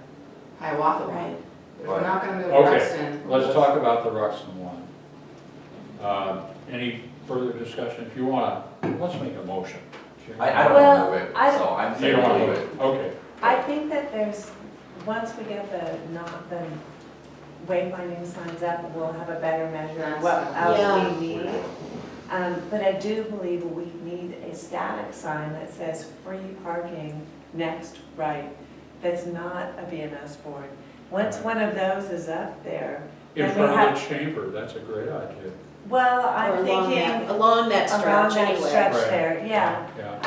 Hiawatha one. Right. If we're not gonna move Okay, Ruxton. let's talk about the Ruxton one. Any further discussion? If you wanna, let's make a motion. I don't Well, wanna move it, I- so I'm You saying don't wanna move move it. it, okay. I think that once we get the wayfinding signs up, we'll have a better measure of what else Yeah. we need. But I do believe we need a static sign that says free parking next right, that's not a VMS board. Once one of those is up there, In then we front of have, the chamber, that's a great idea. well, Or I'm along thinking along that around stretch that anyway. stretch Right. there, yeah. Yeah,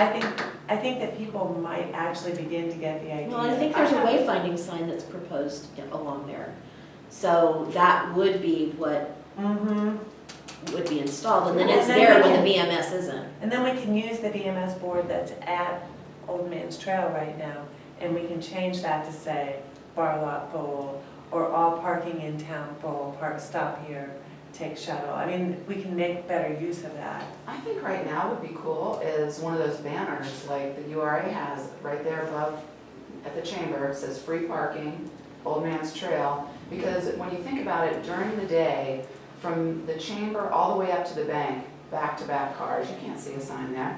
I think that people might actually begin to get the idea. Well, I think there's a wayfinding sign that's proposed along there. So that would be what Mm-hmm. would be installed, and then And it's then there we when the can- VMS isn't. And then we can use the VMS board that's at Old Man's Trail right now, and we can change that to say bar lot full, or all parking in town full, park stop here, take shuttle. I mean, we can make better use of that. I think right now would be cool is one of those banners like the URA has right there above at the chamber. It says free parking, Old Man's Trail. Because when you think about it, during the day, from the chamber all the way up to the bank, back-to-back cars, you can't see a sign there.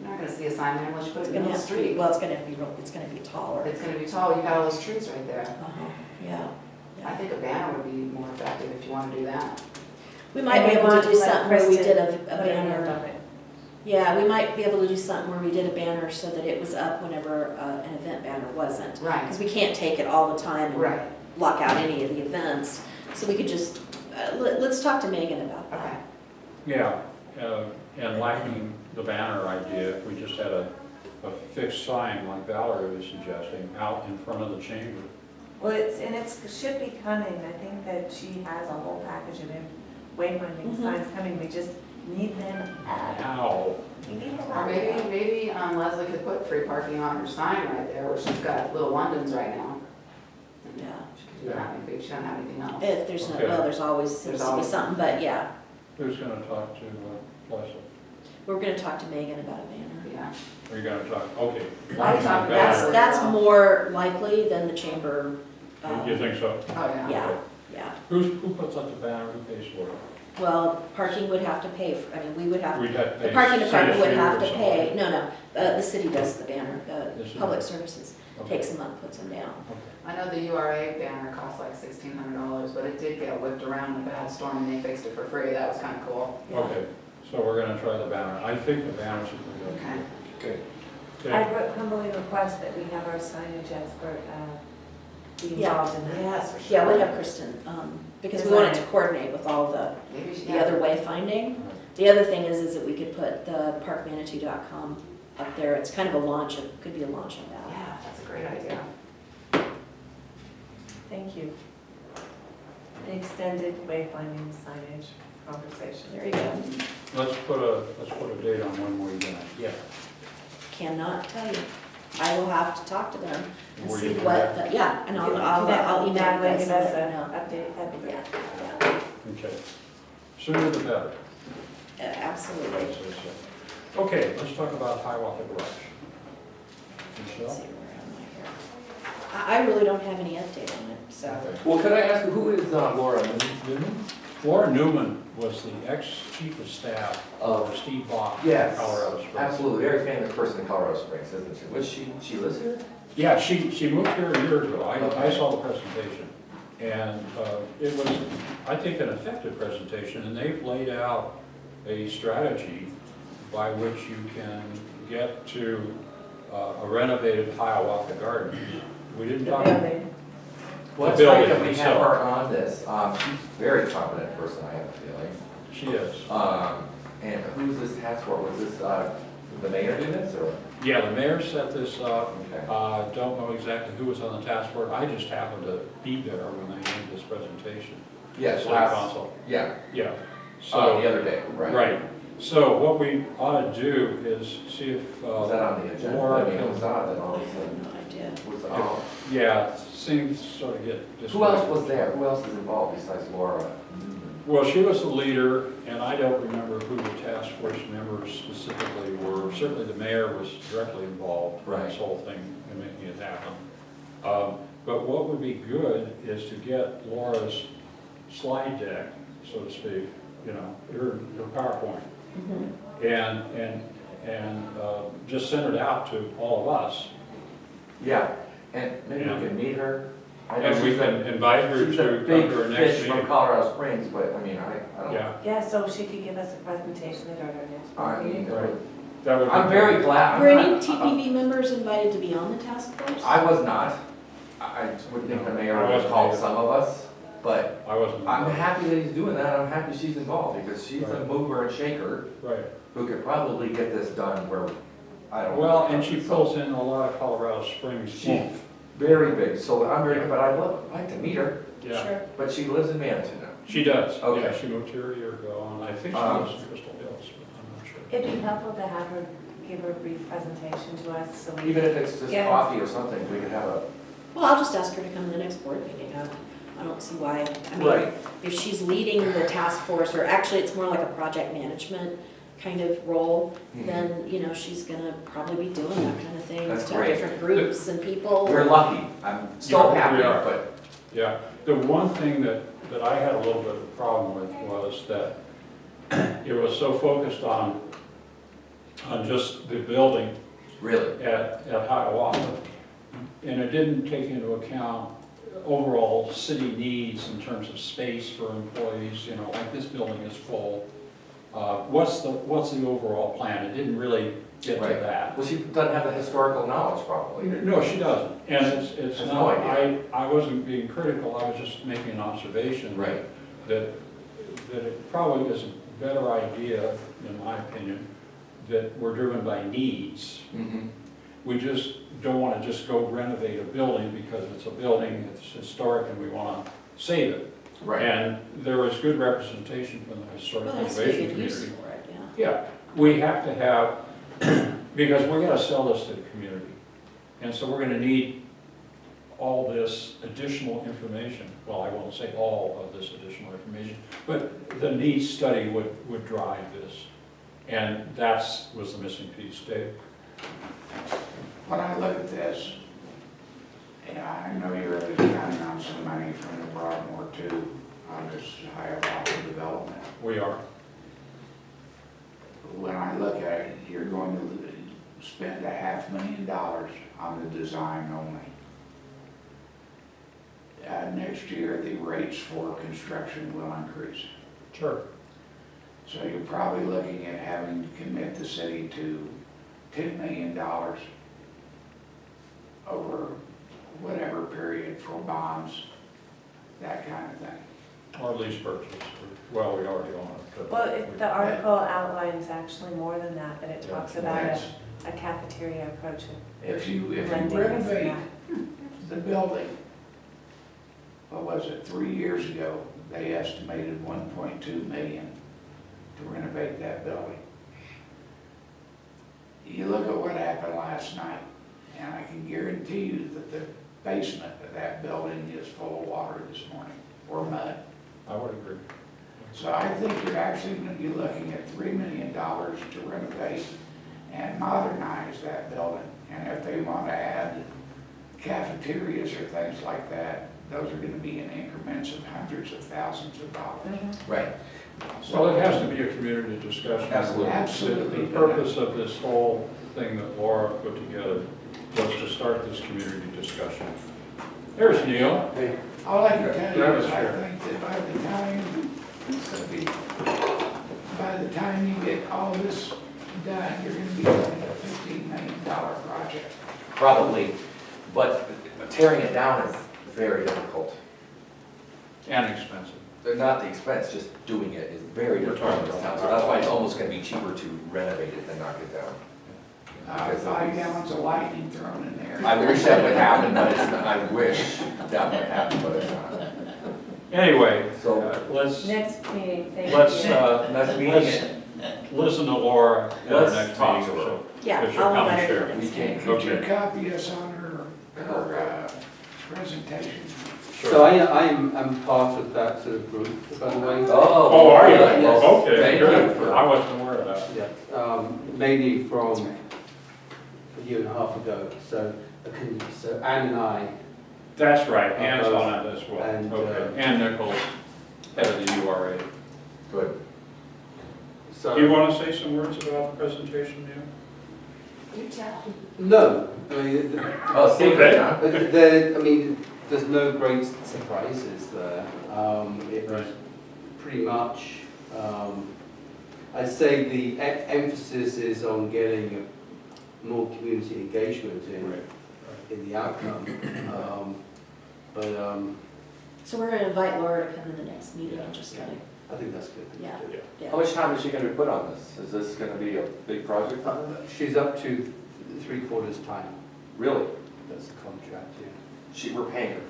You're not gonna see a sign there unless you put It's it in gonna the have to be, street. well, it's gonna be taller. It's gonna be tall, you got all those trees right there. Uh-huh, yeah. I think a banner would be more effective if you wanna do that. We might be able to do something where we did a Put a hand banner on it. Yeah, we might be able to do something where we did a banner so that it was up whenever an event banner wasn't. Right, Because we can't take it all the time and right, lock out any of the events. So we could just, let's talk to Megan about okay. that. Yeah, and liking the banner idea, if we just had a fixed sign like Valerie was suggesting, out in front of the chamber. Well, it should be coming. I think that she has a whole package of wayfinding Mhm. signs coming. We just need them up. Now, We need them Or up. maybe Leslie could put free parking on her sign right there where she's got Little London's right now. And Yeah. she could do that, maybe she doesn't have anything else. If there's no, Okay. well, there's always, There's seems to be always- something, but yeah, who's gonna talk to Leslie? we're gonna talk to Megan about a banner. Yeah, Are you gonna talk, okay. I'll talk to That's, Leslie. that's more likely than the chamber. You think so? oh, yeah. Yeah, yeah. Who puts up the banner, who pays for it? Well, parking would have to pay, I mean, we would have, We'd have to the pay parking department would CSU have or to something. pay, no, the city does the banner, The the city. public services Okay. takes them up, puts them down. I know the URA banner cost like $1,600, but it did get whipped around in a bad storm and they fixed it for free. That was kind of cool. Okay, so we're gonna try the banner. I think the banner's a good Okay. idea. Good. I Okay, humbly request that we have our signage expert be Yeah. involved in that. That's for Yeah, sure. we'd have Kristen, because we wanted to coordinate with all Maybe she, the other wayfinding. The other thing is that we could put the parkmanitou.com up there. It's kind of a launch, it could be a launch of that. Yeah, that's a great idea. Thank you. An extended wayfinding signage conversation. There you go. let's put a date on when we're gonna, yeah. Cannot tell you. I will have to talk to them and Will see you do what, that? yeah, and I'll email you Natalie, guys give and us let an you know. update, that'd be great. Yeah, yeah, Okay. Sooner the better. absolutely. I'd say so. Okay, let's talk about Hiawatha Garage. Let's Michelle? see, where am I here? I really don't have any update on it, so. Okay. Well, could I ask, who is Laura Newman? Laura Newman was the ex-chief of staff Of- of Steve Bach in Yes, Colorado Springs. absolutely, very famous person in Colorado Springs, isn't she? Was she lives here? Yeah, she moved here a year ago. I Okay. saw the presentation. And it was, I think, an effective presentation, and they've laid out a strategy by which you can get to a renovated Hiawatha Gardens. We didn't The talk. building. Well, it's building great that we have itself. her on this. She's a very competent person, I have a feeling. She is. And who's this task force? Was this, the mayor did this, or? Yeah, the mayor set this up. Okay. Don't know exactly who was on the task force. I just happened to be there when they made this presentation. Yes, City last, council. yeah, Yeah. the So, other day, right? right. So what we ought to do is see if Was that on the agenda? Laura I mean, it can- was odd that all I of a have sudden, no idea. was, yeah, things sort of get who else displaced. was there? Who else is involved besides Laura? Well, she was the leader, and I don't remember who the task force members specifically were. Certainly the mayor was directly involved in this Right. whole thing and making it happen. But what would be good is to get Laura's slide deck, so to speak, you know, her PowerPoint, Mhm. and just send it out to all of us. Yeah, and maybe Yeah. we can meet her. I know And we she's can a- invite her She's to a come big to our next fish from meeting. Colorado Springs, but I mean, I don't. Yeah, Yeah, so she could give us a presentation at our next I board meeting. mean, right. That would be I'm very glad. I'm Were any not- TPB members invited to be on the task force? I was not. I would think the mayor I would wasn't call either. some of us, but I wasn't. I'm happy that he's doing that. I'm happy she's involved because she's a Right. mover and shaker Right. who could probably get this done where, I don't know. Well, and she pulls in a lot of Colorado Springs. She's very big, so I'm very, but I'd like to meet her, Yeah, Sure. but she lives in Manitou now. she does. Okay. Yeah, she moved here a year ago, and I think she lives in Crystal Hills, but I'm not sure. It'd be helpful to have her give her a brief presentation to us, so we. Even if it's just Yeah. coffee or something, we could have a, Well, I'll just ask her to come to the next board meeting. I don't see why. I mean, right, if she's leading the task force, or actually it's more like a project management kind of role, Mhm. then, you know, she's gonna probably be doing that kind of thing That's to great. different groups and people. we're lucky. I'm so Yeah, we happy, are. but Yeah, the one thing that I had a little bit of a problem with was that it was so focused on just the building really, at Hiawatha, and it didn't take into account overall city needs in terms of space for employees, you know, like this building is full. what's the overall plan? It didn't really get to Right. that. Well, she doesn't have the historical knowledge probably. No, she doesn't, and it's Has not, no idea. I wasn't being critical, I was just making an observation. Right. That it probably is a better idea, in my opinion, that we're driven by needs. Mhm. We just don't want to just go renovate a building because it's a building, it's historic, and we want to save it. Right. And there was good representation from the historic Well, that's a good preservation use community. for it, yeah. Yeah, we have to have, because we're gonna sell this to the community. And so we're gonna need all this additional information. Well, I won't say all of this additional information, but the needs study would drive this. And was the missing piece, Dave. When I look at this, I know you're really counting on some money from the Broadmoor too, on this higher level development. We are. When I look at it, you're going to spend $500,000 on the design only. Next year, the rates for construction will increase. Sure. So you're probably looking at having to commit the city to $10 million over whatever period for bonds, that kind of thing. Or lease purchase, well, we already own it. but Well, we- the article outlines actually more than that, but it Yeah. talks about That's- a cafeteria approach. If you Blending this and renovate that. the building, what was it, 3 years ago, they estimated 1.2 million to renovate that building. You look at what happened last night, and I can guarantee you that the basement of that building is full of water this morning, or mud. I would agree. So I think you're actually gonna be looking at $3 million to renovate and modernize that building. And if they wanna add cafeterias or things like that, those are gonna be in increments of hundreds of thousands of dollars. Right. Well, it has to be a community discussion. Absolutely. Absolutely. The purpose of this whole thing that Laura put together was to start this community discussion. There's Neil. All I can tell you is I Sure. think that by the time you get all this done, you're gonna be looking at a $15 million project. Probably, but tearing it down is very difficult. And expensive. They're not the expense, just doing it is very We're difficult in talking this about- town. So that's why it's almost gonna be cheaper to renovate it than knock it down. 5 gallons of lightning thrown in there. I wish that would happen, but it's not, I wish that would happen, but it's not. Anyway, So- let's, Next meeting, thank you. let's, Next meeting, listen to Laura at our Let's next talk meeting. to her. so- Yeah, so she'll I'll come and invite her share. to the we next can't. meeting. Could you Okay. copy us on her presentation? So I'm part of that sort of group, by the way. Oh, are you? Yes. Okay, Thank you good. for- I wasn't aware of that. Yeah, mainly from a year and a half ago. So Anne and I, That's right, Ann's on it as well. And, Okay, Ann Nichols, head of the URA. Good. so. Do you want to say some words about the presentation, Neil? You tell. No, I mean, Oh, see, Okay. there, I mean, there's no great surprises there. It was pretty much, I'd say the emphasis is on getting more community engagement in the outcome. So we're gonna invite Laura to come to the next meeting and just kind of, I think that's good. Yeah. yeah. How much time is she gonna put on this? Is this gonna be a big project for her? She's up to 3/4 time. Really? That's the contract, yeah. We're paying her.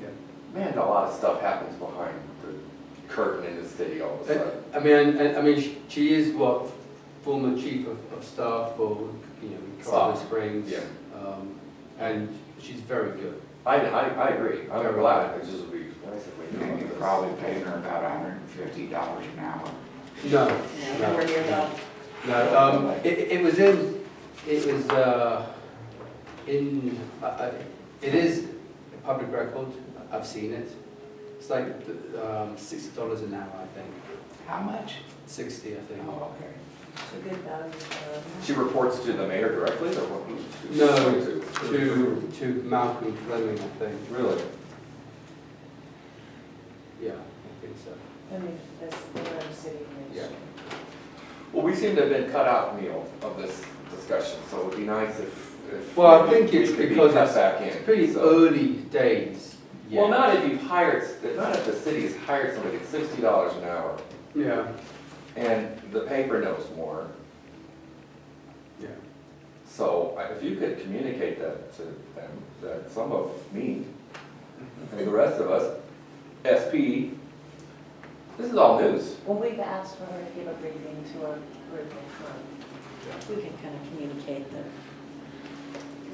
Yeah. Man, a lot of stuff happens behind the curtain in the city all of a sudden. I mean, she is former chief of staff for, Colorado Springs. Yeah. And she's very good. I agree. I'm glad. It just would be nice if we knew And about you're this. probably paying her about $150 an hour. No, Yeah, nowhere near that. no, it was it is a public record. I've seen it. It's like $60 an hour, I think. How much? 60, I think. Oh, okay. It's a good value for She reports to the mayor directly, or what? who's she No, reporting to Malcolm Fleming, I think. Really? Yeah. think so. I mean, this, the city Yeah. commission. Well, we seem to have been cut out, Neil, of this discussion, so it would be nice if. Well, I think we it's could be because cut it's back in. it's pretty so. early days. Well, yet. not if you've hired, not if the city has hired somebody at $60 an hour, Yeah, and the paper knows more. yeah. So if you could communicate that to them, that some of me and the rest of us, SP, this is all news. Well, we've asked for her to give a briefing to a group in front. We can kind of communicate that.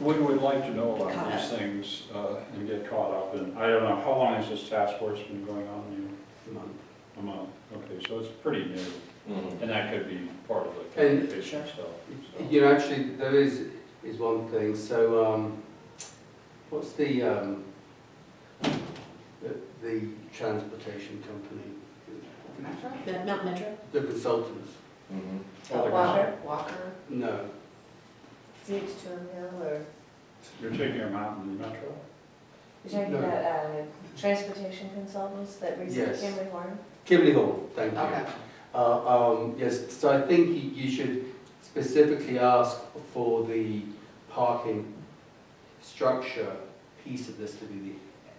We would like to know about Caught these up. things and get caught up in, I don't know, how long has this task force been going on? A month, okay, so it's pretty new, and that could be part of the And- communication stuff. so. You know, actually, there is one thing, so, what's the transportation company? Metro? Mount Metro? The consultants? Mhm. Well, Walker? No. CH2M Hill, or, You're taking a mountain metro? you're talking No. about, transportation consultants that recently Yes. came reform? Kimberly Hall, thank you. Okay. Yes, so I think you should specifically ask for the parking structure piece of this to be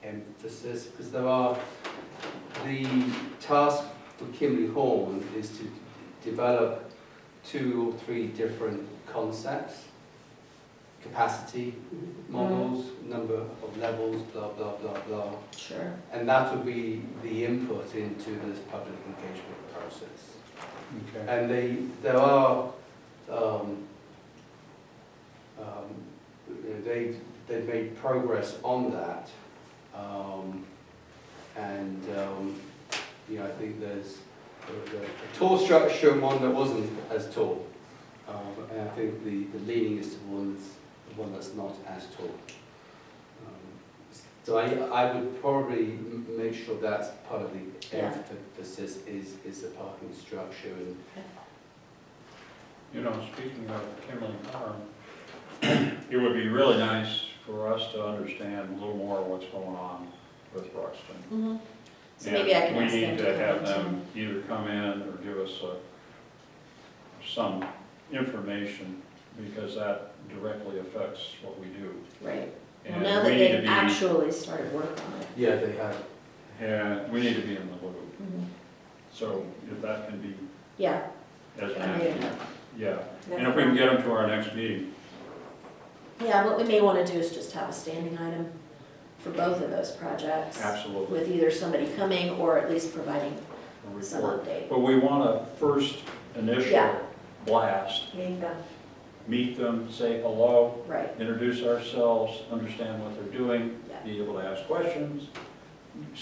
the emphasis, because the task for Kimberly Horn is to develop 2 or 3 different concepts, capacity models, number of levels, blah, blah, blah, blah. Sure. And that would be the input into this public engagement process. Okay. And there are, they've made progress on that. I think there's a tall structure and one that wasn't as tall. And I think the leaning is towards the one that's not as tall. So I would probably make sure that's part of the Yeah. emphasis is the parking structure and You know, speaking of Kimberly Farm, it would be really nice for us to understand a little more what's going on with Ruxton. Mm-hmm. So maybe I can ask them We need to to come have in them either come in or give us some information, because that directly affects what we do. Right. Well, And now that we need to they've be- actually started work on it. yeah, they have. And we need to be in the loop. Mhm. So if that can be Yeah, as I made an, it up. yeah. And if we can get them to our next meeting, Yeah, what we may want to do is just have a standing item for both of those projects. absolutely, With either somebody coming or at least providing a some report. update. But we want a first initial Yeah. blast, Meet them. meet them, say hello, Right, introduce ourselves, understand what they're doing, Yeah. be able to ask questions,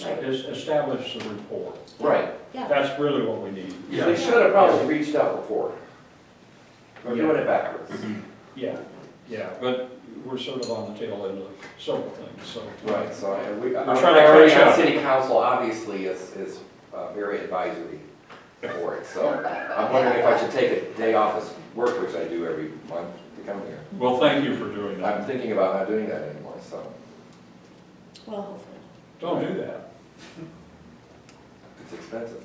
Right. establish the rapport. Right. yeah. That's really what we need. They should have probably reached out before. We're doing it backwards. Yeah, yeah, but we're sort of on the tail end of several things, so. Right, so our trying to priority catch on up. city council obviously is very advisory for it. So I'm wondering if I should take a day off of work, which I do every month, to come here. Well, thank you for doing I'm that. thinking about not doing that anymore, so Well, hopefully. Don't do that. it's expensive.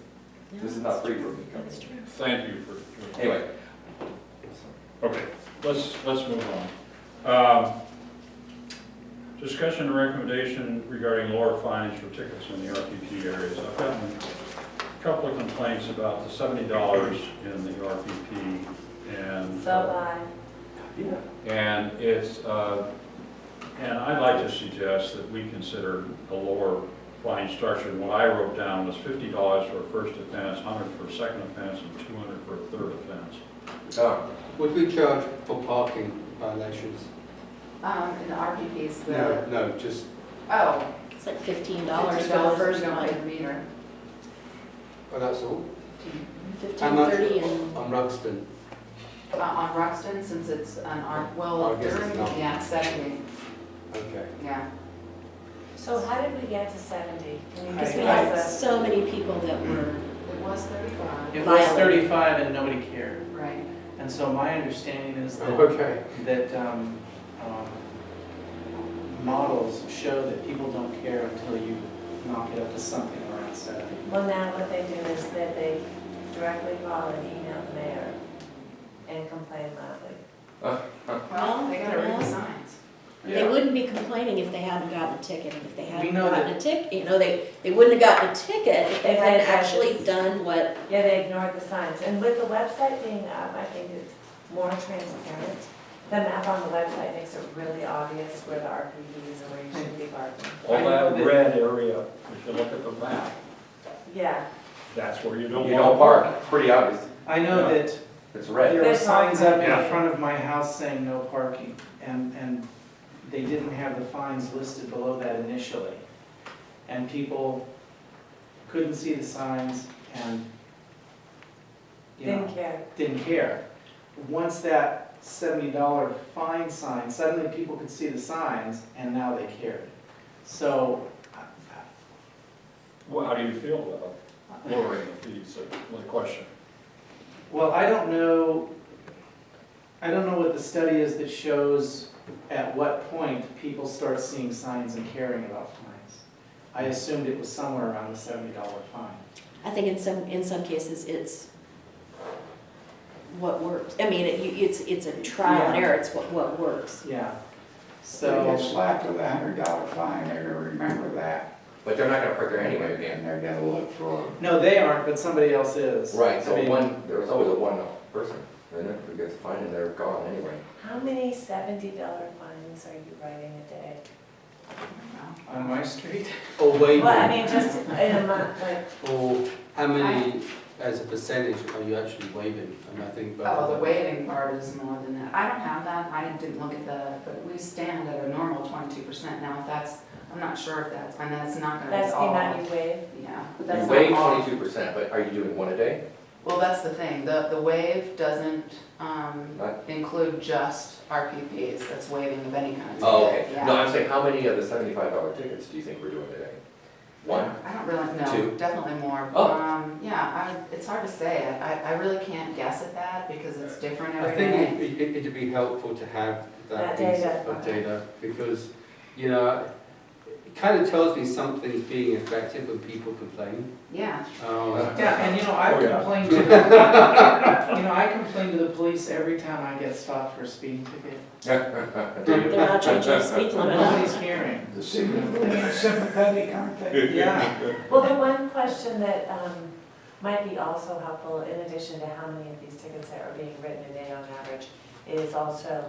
Yeah, This is not free for me coming That's here. true. Thank you for doing that. Anyway. Okay, let's move on. Discussion and recommendation regarding lower fines for tickets in the RPP areas. I've gotten a couple of complaints about the $70 in the RPP, and and it's and I'd like to suggest that we consider a lower fine structure. And what I wrote down was $50 for a first offense, $100 for a second offense, and $200 for a third offense. Would we charge for parking violations? In the RPPs, No, just, oh, It's like $15 $15 for the first we don't pay one. the meter. oh, that's all? 15, 30, and On Ruxton? On Ruxton, since it's an well, I guess it's during, not. yeah, 70, Okay. yeah. So how did we get to 70? because we had so many people that were, It was 35, It was Violated. 35 and nobody cared. right. And so my understanding is that, Okay. models show that people don't care until you knock it up to something around 70. Well, now what they do is that they directly call and email the mayor and complain loudly. Well, they gotta read the signs. They wouldn't be complaining if they hadn't gotten a ticket, and if they We hadn't know gotten a ticket, you know, they wouldn't have gotten a ticket if they If they hadn't had actually this- done what, Yeah, they ignored the signs. And with the website being up, I think it's more transparent. The map on the website makes it really obvious where the RPD is and where you should be parking. All that red area, if you look at the map, Yeah. that's where you don't You want don't to park. park, pretty obvious, I know Yeah. that it's red. there are There's signs up parking. in front of my house saying no parking, and they didn't have the fines listed below that initially. And people couldn't see the signs and, you know, Didn't care. didn't care. Once that $70 fine sign, suddenly people could see the signs, and now they cared. So, Well, how do you feel about lowering the fees, the question? well, I don't know what the study is that shows at what point people start seeing signs and caring about fines. I assumed it was somewhere around the $70 fine. I think in some cases, it's what works. I mean, it's a trial and Yeah. error, it's what works. Yeah, So they get so, slapped with $100 fine, they're gonna remember that. But they're not gonna park there anyway And again. they're gonna look for, no, they aren't, but somebody else is. Right, so I mean, there's always a one person, and then who gets fined and they're gone anyway. How many $70 fines are you writing a day? On my street? Or waiving, Well, I mean, just in a month, like, or how many as a percentage are you actually waiving? And I think both Oh, of the them- waiving part is more than that. I don't have that, I didn't look at but we stand at a normal 22%. Now, if that's, I'm not sure if that's, and that's not gonna that's be the all. amount you waive? Yeah, but You that's waive not all. 22%, but are you doing one a day? Well, that's the thing, the waive doesn't Not- include just RPPs, that's waiving of any kind. Oh, okay. Yeah. No, I'm saying, how many of the $75 tickets do you think we're doing today? One? I don't really know, Two? definitely more. Oh. Yeah, it's hard to say, I really can't guess at that because it's different I every think day. it'd be helpful to have That that piece data. of data, because, you know, it kind of tells me something's being effective when people complain. Yeah, Yeah, and you know, I've Oh, yeah. complained to the, you know, I complain to the police every time I get stopped for a speeding ticket. They're not changing the speed limit. Nobody's hearing. the city being sympathetic, aren't they? Yeah, Well, the one question that might be also helpful, in addition to how many of these tickets that are being written a day on average, is also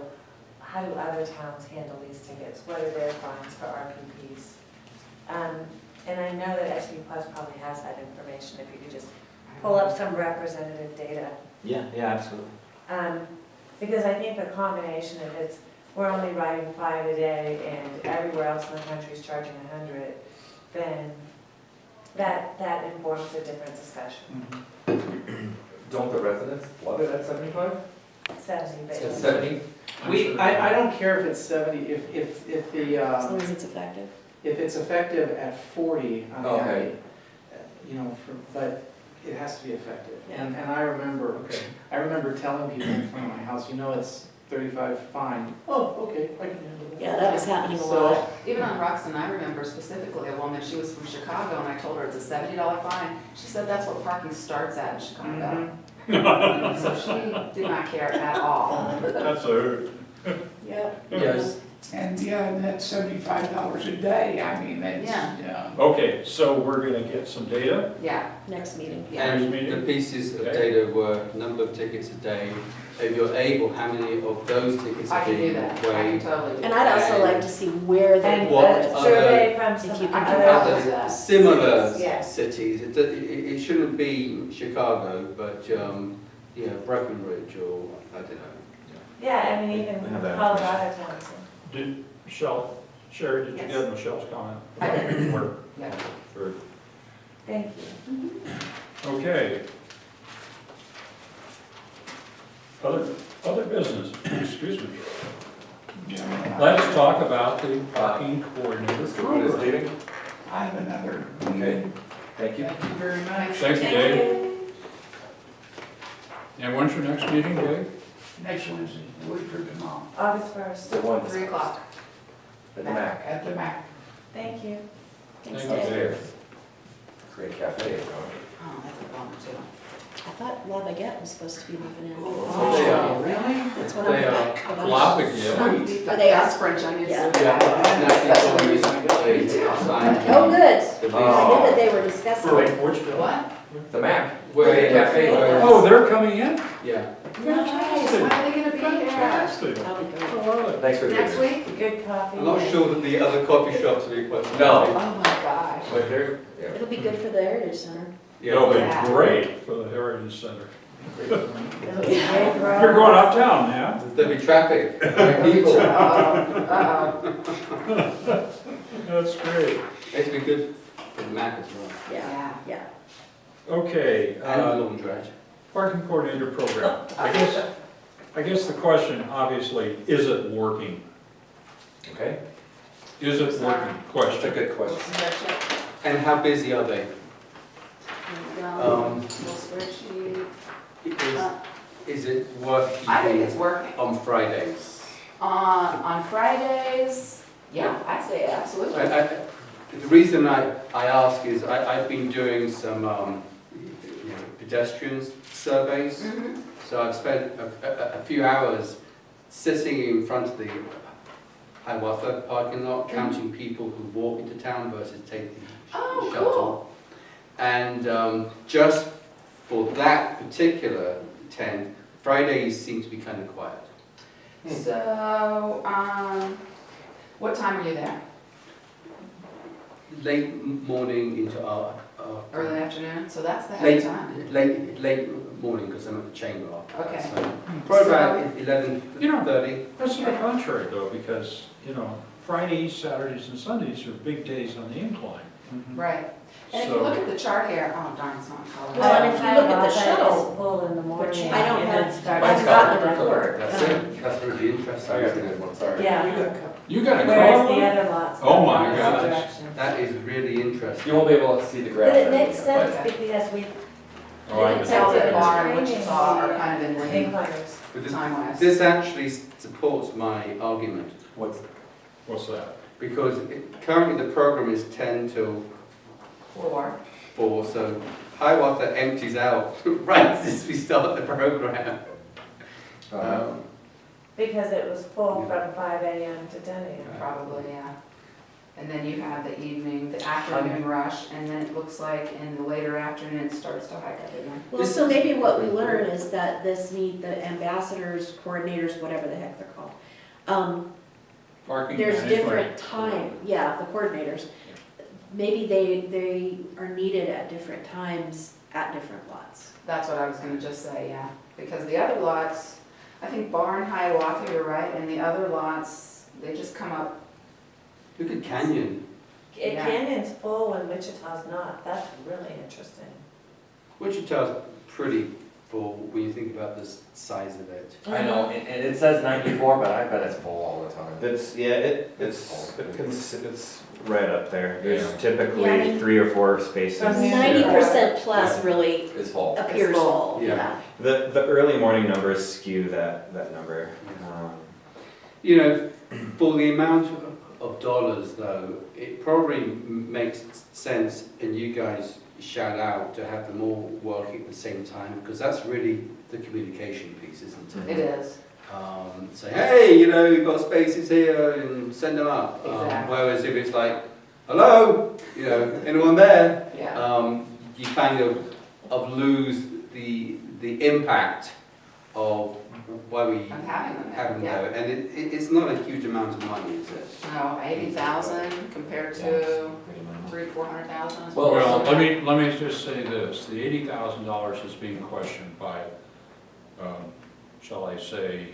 how do other towns handle these tickets? What are their fines for RPPs? And I know that SP Plus probably has that information, if you could just pull up some representative data. Yeah, absolutely. Because I think the combination of it's, we're only writing 5 a day and everywhere else in the country is charging 100, then that informs a different discussion. Don't the residents love it at 75? 70, but. 70? I don't care if it's 70, if the, As long as it's effective. if it's effective at 40, I'm Okay. happy. You know, but it has to be effective. Yeah. And I remember telling people in front of my house, you know, it's 35 fine. Oh, okay, I can handle that. Yeah, that was happening a So- lot. even on Roxton, I remember specifically a woman, she was from Chicago, and I told her it's a $70 fine. She said that's what parking starts at in Chicago. Mhm. So she did not care at all. That's a, Yep. Yes. And yeah, that's $75 a day, I mean, that's, Yeah. okay, so we're gonna get some data. Yeah, Next meeting. yeah. And the pieces of Okay. data were number of tickets a day. If you're able, how many of those tickets I are can do being that, I can waived? totally do And that. I'd also like to see where they're. And What a survey from If some you can I can other. probably Other do that. similar Yes. cities, it shouldn't be Chicago, but, you know, Breckenridge or, I don't know. Yeah, I mean, even We have that Colorado towns. Did Michelle, Sherry, did you Yes. get Michelle's comment? I did. Where- Yeah. where- Thank you. Okay. Other business, excuse me. yeah. Let's talk about the parking coordinator Let's go with this program. meeting. I have another Okay. meeting. Thank you. Thank you very much. Thank you, Dave. And when's your next meeting, Dave? Next Wednesday, the week from tomorrow, August 1st. The one 3 o'clock. at the Mac. at the MAC. Thank you. Thanks, Thank you, Dave. Dave. create a cafe. Oh, that's a bummer too. I thought La Baguette was supposed to be moving in. They are. Really? That's what They I'm. are. La Baguette. Sweet. Are they That's us? French onion Yeah. soup. Yeah, That's what we they too. assigned Oh, good. the I knew that lease. they were discussing. Wait, which bill? What? The Mac. Where- Cafe. Oh, they're coming in? Yeah. Nice, when are they gonna be here? Fantastic. I'll be going. I love it. Thanks for the Next week? Good coffee. I'm not sure that the other coffee shops will be quite. No. Oh my gosh. But they're, yeah. It'll be good for the Heritage Center. It'll Yeah. be great for the Heritage Center. It'll be great for You're all going of us. uptown now. There'll be traffic, people. Uh-oh. That's great. It'll be good for the Mac as well. Yeah, yeah. Okay, And the laundrette. parking coordinator program. I guess the question, obviously, is it working? Okay, Is it working? that's a Question. good question. And how busy are they? Little spreadsheet. Is it worth I think it's keeping working. on Fridays? On Fridays, yeah, I'd say absolutely. The reason I ask is I've been doing some pedestrian surveys. Mhm. So I've spent a few hours sitting in front of the Hiawatha parking lot, counting people who walk into town versus take the Oh, shuttle. cool. And just for that particular tent, Fridays seem to be kind of quiet. So, what time are you there? Late morning into our Early afternoon? So that's the heavy late, time. late morning because I'm at the chamber after that. Okay. So probably So- about 11:30. That's to the contrary, though, because, Fridays, Saturdays, and Sundays are big days on the incline. Right. And if you So- look at the chart here, oh darn, it's not colored. Well, and if you look at the shuttle, It's full in the morning. which I don't and have- then starts I've to gotten go a down. report. That's it. That's really interesting. I got a isn't it? good one, sorry. Yeah. You got a Whereas car? the other lots. Oh go my in gosh. this direction. That is really interesting. You won't be able to see the graph. But it makes but- sense because we Oh, I You can can tell see that that. Bar and Wichita are kind of in lane incliners. But this- time-wise. This actually supports my argument What's, What's that? because currently the program is 10 till 4. 4, so Hiawatha empties out right as we start the program. Because it was full from 5 a.m. to 10 a.m. Probably, yeah. And then you have the evening, the afternoon rush, and then it looks like in the later afternoon it starts to hike up again. Well, so maybe what we learn is that the ambassadors, coordinators, whatever the heck they're called, Parking there's management. different time, yeah, the coordinators. Maybe they are needed at different times at different lots. That's what I was gonna just say, yeah. Because the other lots, I think Bar and Hiawatha, you're right, and the other lots, they just come up. Look at Canyon. Yeah. Canyon's full and Wichita's not. That's really interesting. Wichita's pretty full when you think about the size of it. I know, and it says 94, but I bet it's full all the time. It's, yeah, it's right up there. Yeah. There's typically Yeah, I mean- 3 or 4 spaces. From here. 90% plus really It's full. appears full, full, yeah. yeah. The early morning numbers skew that number. You know, for the amount of dollars though, it probably makes sense, and you guys shout out to have them all working at the same time, because that's really the communication piece, isn't It is. Say, hey, you've got spaces here, and send them up. Exactly. Whereas if it's like, hello, anyone there? Yeah. You kind of lose the impact of why we I'm having them have them there, yeah. there. And it's not a huge amount of money, is it? No, 80,000 compared to 300,000 to 400,000. Well, let me just say this, the $80,000 is being questioned by, shall I say,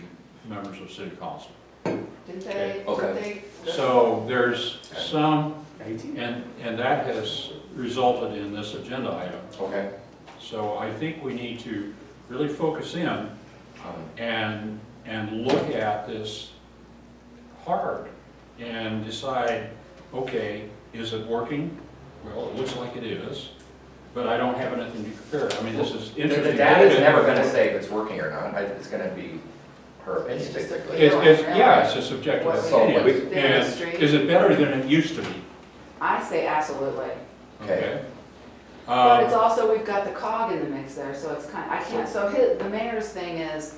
members of city council. Did they? Okay. So there's some, 80? and that has resulted in this agenda item. Okay. So I think we need to really focus in and look at this hard and decide, okay, is it working? Well, it looks like it is, but I don't have anything to compare. I mean, this is interesting. The data's never gonna say if it's working or not, it's gonna be her opinion, basically. It's a subjective What we opinion. do in the street. And is it better than it used to be? I say absolutely. Okay. But it's also, we've got the cog in the mix there, so it's kind, I can't, so the mayor's thing is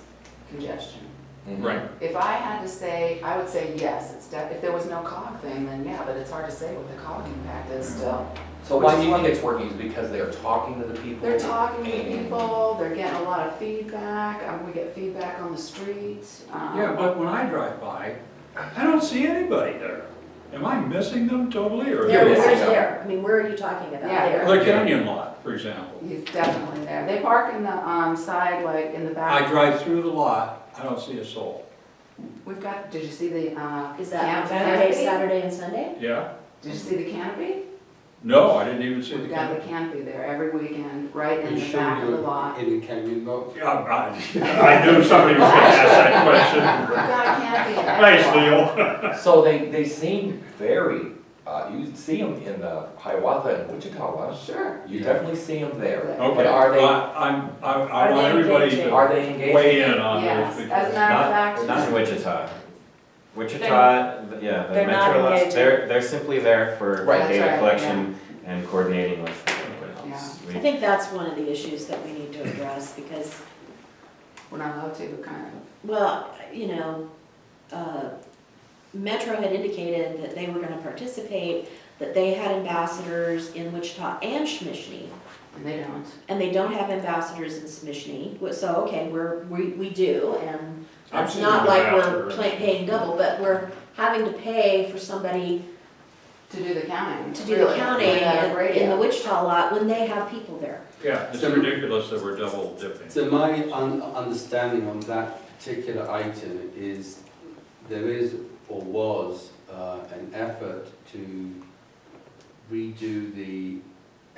congestion. Right. If I had to say, I would say yes, if there was no cog thing, then yeah, but it's hard to say what the cog impact is still. So why do you think it's working? Is because they are talking to the people? They're talking to and- people, they're getting a lot of feedback, we get feedback on the streets. Yeah, but when I drive by, I don't see anybody there. Am I missing them totally, or? There, You're where's missing out. there? I mean, where are you talking about Yeah, there? The Canyon lot, for example. He's definitely there. They park in the side, like in the back. I drive through the lot, I don't see a soul. We've got, did you see the, Is that canopy? Friday, Saturday, and Sunday? Yeah? Did you see the canopy? No, I didn't even see the We've got the canyon. canopy there every weekend, right in It the showed back of the you lot. in the canyon lot. Yeah, I knew somebody was gonna ask that question. We've got a canopy in every Thanks, lot. Neil. So they seem very, you see them in the Hiawatha and Wichita ones. Sure. You definitely see them there. Okay, But are they, I want everybody to are they engaging? weigh in on Yes, those. as a because- matter of Not, fact. not in Wichita. Wichita, yeah, the they're not metro lots, engaging. they're simply there for Right. That's data right, collection and coordinating with everyone else. I think that's one of the issues that we need to address, because, We're not allowed to, kind of. well, you know, Metro had indicated that they were gonna participate, that they had ambassadors in Wichita and Shmishni, And they don't. and they don't have ambassadors in Shmishni. So, okay, we do, and I've that's seen not an like we're ambassador in paying double, but we're having to pay for somebody To do the counting. to do the really, counting with that in the radio. Wichita lot when they have people there. Yeah, it's ridiculous that we're double dipping. So my understanding on that particular item is there is or was an effort to redo the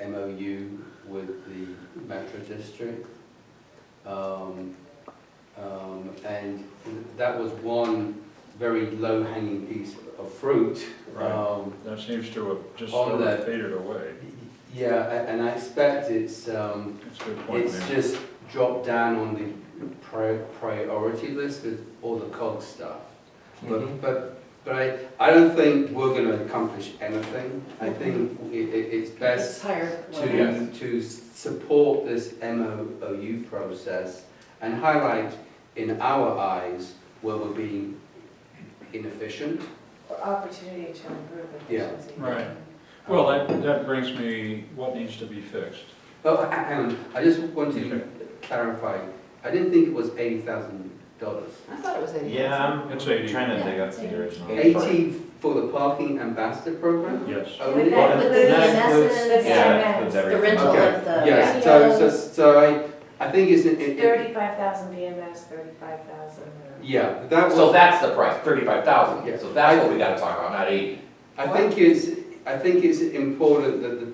MOU with the Metro District. And that was one very low-hanging piece of fruit. Right. That seems to have just On sort that- of faded away. Yeah, and I expect It's a good point, it's man. just dropped down on the priority list with all the COG stuff. Mhm. But I don't think we're gonna accomplish anything. I think it's It's best higher. to support this MOU process and highlight in our eyes where we're being inefficient. Opportunity to improve Yeah. efficiency. Right. Well, that brings me, what needs to be fixed? Oh, hang on, I just want Okay. to clarify, I didn't think it was $80,000. I thought it was 80,000. Yeah, It's I'm 80. trying to Yeah, dig up it's the 80. original. 80 for the parking ambassador program? Yes. Oh, Would really? that With the include- That includes- VMSs, Yeah, Yeah. includes the everything. rental Okay. of the Yes, radios. so I think it's, 35,000 BMS, 35,000. yeah, that was. So that's the price, 35,000. Yeah. So that's what we gotta talk about, not 80. I think it's important that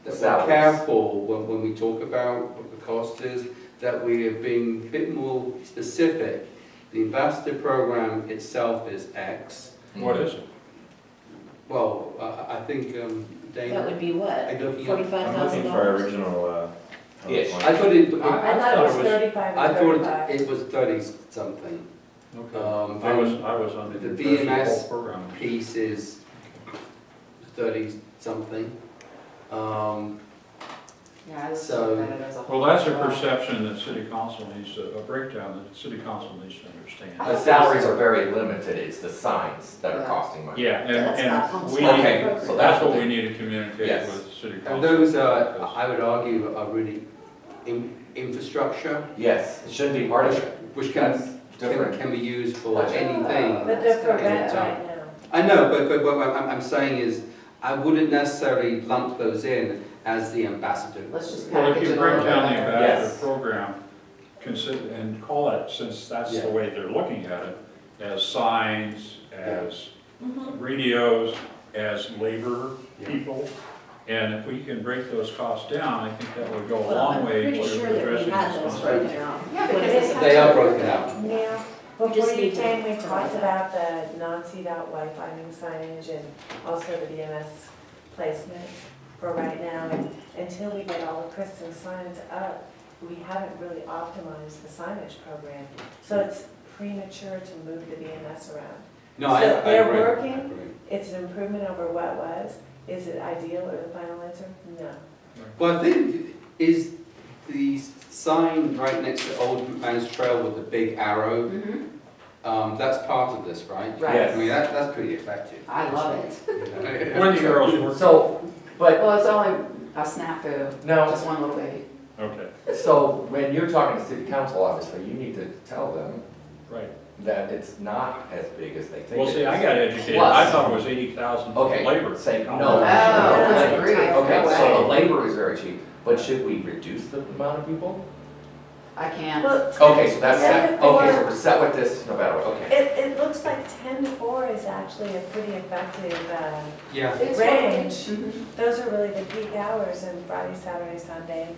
we're Salaries. careful when we talk about what the cost is, that we are being a bit more specific. The ambassador program itself is X. What is it? Well, I think, Dana. That would be what, I don't- yeah. $45,000? I'm looking for original, Yes. I thought it, I thought it was 35 I and thought 35. it was 30 something. Okay. Um, I was under the the impression the VMS whole program. Piece is 30 something. Yeah, I just So- looked at it as a whole. Well, that's a perception that city council needs to, a breakdown that city council needs to understand. The salaries are very limited, it's the signs that are costing money. Yeah, That's not and almost we like need, Okay, appropriate. so that's what we need to communicate Yes. with city council. And those are, because- I would argue, are really infrastructure, Yes, it shouldn't be part of it. which That's different. can be used for Budget. anything. But they're for rent Anytime. right now. I know, but what I'm saying is, I wouldn't necessarily lump those in as the ambassador. Let's just Well, if package you it a break little down the bit better. ambassador Yes. program, consider, and call it, since that's the Yeah. way they're looking at it, as signs, as Mhm. radios, as labor Yeah. people. And if we can break those costs down, I think that would go a Well, long I'm way pretty to sure that addressing we had this those concept. broken out. Yeah, What because is it's- it? They are broken out. Now, We just before you need to came, we provide talked that. about the non-CDOT wayfinding signage and also the BMS placement for right now. And until we get all the Kristen signs up, we haven't really optimized the signage program. So it's premature to move the BMS around. No, So I they're agree. working? I agree. It's an improvement over what was. Is it ideal or the final answer? No. Well, I think, is the sign right next to Old Man's Trail with the big arrow, that's part of this, right? Right. I mean, that's pretty effective. I love it. it. When the arrows work. So, but Well, it's only a snafu, now, just one little baby. Okay, so when you're talking to city council, obviously, you need to tell them right. that it's not as big as they think Well, it see, is. I got educated, Plus- I thought it was 80,000 for Okay, labor. say, no. Oh, Labor. agree. Okay, No so the way. labor is very cheap, but should we reduce the amount of people? I can't. Well, Okay, so that's set, 10 to okay, so 4 we're set with this no matter what, okay. It looks like 10 to 4 is actually a pretty effective Yeah. It's range. Mhm. Those are really the peak hours in Friday, Saturday, Sunday.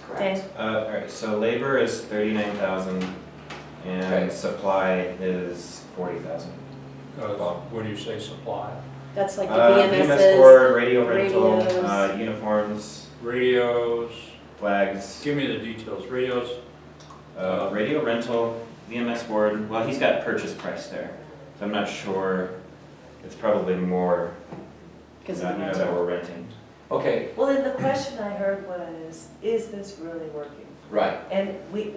Correct. All right, so labor is 39,000 Okay. and supply is 40,000. When you say supply, That's like the VMS VMSs, board, radio rental, radios. uniforms, radios, flags, give me the details, radios, radio rental, VMS board. Well, he's got purchase price there, so I'm not sure. It's probably more because that, of the that rental. we're renting. Okay, Well, then the question I heard was, is this really working? right, And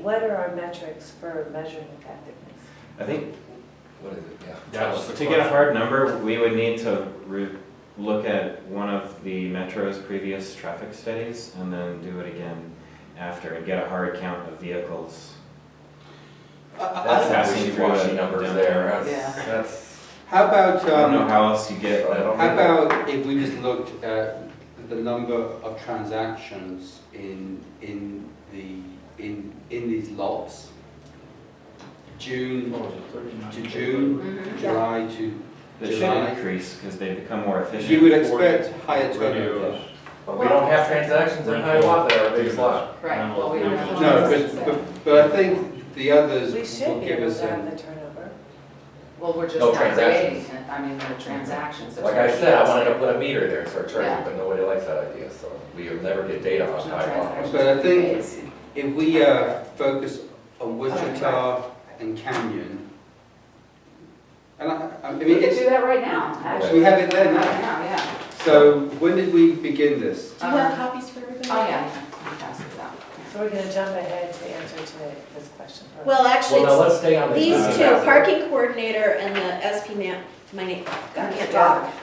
what are our metrics for measuring effectiveness? I think what is it, yeah. That's the to get a hard number, we would need to look at one of the Metro's previous traffic studies and then do it again after and get a hard count of vehicles. That's some Passing through wishy-washy it numbers down there, Yeah. that's, How about, I don't know how else you get I that. don't how know. about if we just looked at the number of transactions in these lots? June what was it, 39? to June, Mhm. July to It should July. increase because they become more efficient. You would expect higher turnover. Radios. But we don't have transactions in Hiawatha, our biggest lot. Right, well, we don't have. No, transactions there. but I think the others We will should be give able us to have a, the turnover. Well, we're just No not creating transactions. it. I mean, the transactions. there's Like no I said, I wanted to kiosks. put a meter there and start Yeah. charging, but nobody likes that idea, so we'll never get data on There's no Hiawatha. transactions. but I think Days. if we focus on Wichita and Canyon, and I mean, We could it's, do that right now, actually. we have it there Right now. now, yeah. So when did we begin this? Do you have copies for everybody? Oh, yeah, I'll pass this out. So we're gonna jump ahead to answer to this question first. Well, actually, Well, now it's let's stay on this. these two, parking coordinator and the SP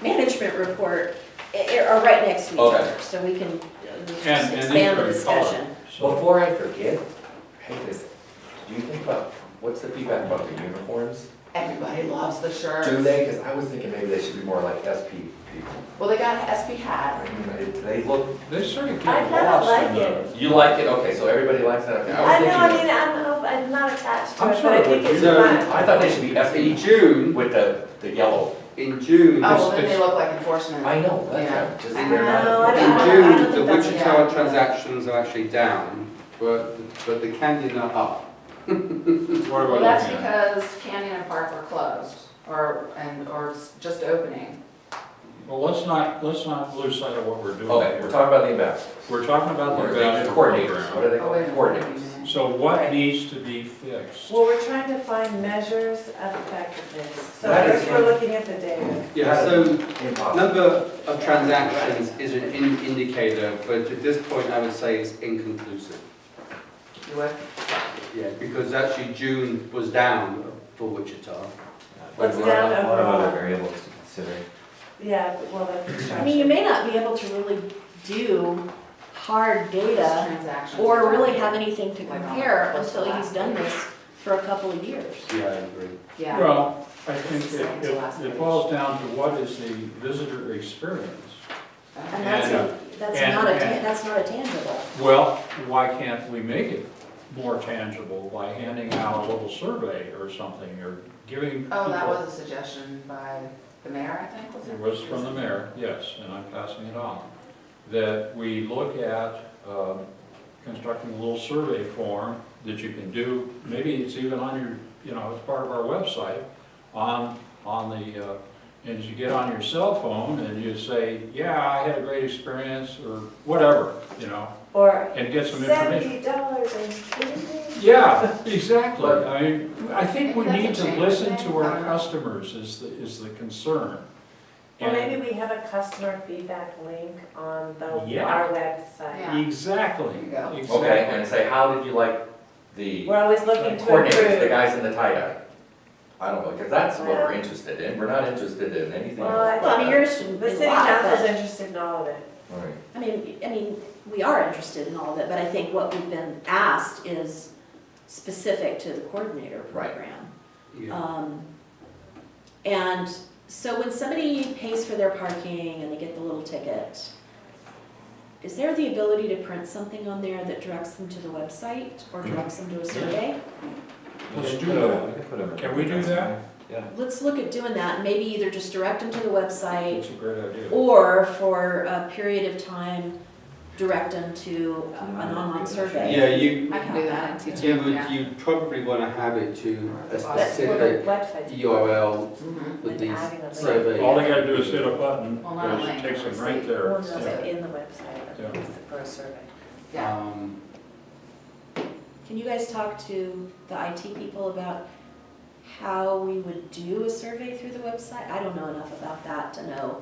management report are right next to each Okay. other, so we can just And these expand the are in discussion. color, so Before I forget, I hate this, do you think about, what's the feedback about the uniforms? Everybody loves the shirts. Do they, because I was thinking maybe they should be more like SP people. Well, they got an SB hat. I mean, they look, they sort of I get kinda lost like in it. the. you like it, okay, so everybody likes that, okay, I was I know, I thinking, mean, I'm not attached to I'm it, but sorry, I think what it's you- fun. I thought they should be In SP June, with the yellow. in June, Oh, well, then it's- they look like enforcement. I know, that's Yeah. right, just I they're know, not. I in don't June, the think that's a Wichita bad idea. transactions are actually down, but the Canyon are up. What are we Well, that's looking at? because Canyon and Park were closed, or just opening. Well, let's not lose sight of what we're doing Okay, here. we're talking about the ambassadors. We're talking about the Or ambassador coordinators, program. what are they Oh, wait a called? minute. Coordinators. So what Right. needs to be fixed? Well, we're trying to find measures of effectiveness. So That is first we're looking at the data. Yeah, so Impossible. number of transactions is an indicator, but at this point, I would say it's inconclusive. You would? Yeah, because actually June was down for Wichita. What's overall. down A lot of overall? other variables to consider. Yeah, well, the I mean, you construction. may not be able to really do hard data Transactions. or really have anything to Like on compare the until last he's done page. this for a couple of years. Yeah, I agree. Yeah. Well, I think It's the same as the last it page. boils down to what is the visitor experience? And that's And- that's not a tangible. Well, why can't we make it more tangible by handing out a little survey or something, or giving people? Oh, that was a suggestion by the mayor, I think, was it? It was from the mayor, yes, and I'm passing it on. That we look at constructing a little survey form that you can do, maybe it's even on your, it's part of our website, on the, and you get on your cell phone and you say, yeah, I had a great experience, or whatever, Or and get some information. $70 and Yeah, exactly. I mean, I think we Maybe need that's a to change listen thing. to I our don't know. customers is the concern. Well, And- maybe we have a customer feedback link on Yeah. our website. Yeah. Exactly, There you go. exactly. Okay, and say, how did you like the We're always looking to coordinators, the improve. guys in the tie-dye? I don't know, because that's what we're interested in, we're not interested in anything Well, else. Well, I mean, yours should The be a city lot, council's but, interested in all of it. All right. I mean, we are interested in all of it, but I think what we've been asked is specific to the coordinator Right. program. Yeah. And so when somebody pays for their parking and they get the little ticket, is there the ability to print something on there that directs them to the website or directs them to a survey? Let's We do could that. put 'em in Can we do reference that? there. Yeah. Let's look at doing that, and maybe either just direct them to the website That's a great idea. or for a period of time, direct them to an online survey. Yeah, you, I can do that and teach you them, would, yeah. you'd probably want to have it to a But specific the website's URL Mhm. with with these adding a link. surveys. All they gotta do is hit a button, Well, not a it link, takes a them right receipt. there. Well, just Yeah. in the website, Yeah. for a survey. Yeah. Can you guys talk to the IT people about how we would do a survey through the website? I don't know enough about that to know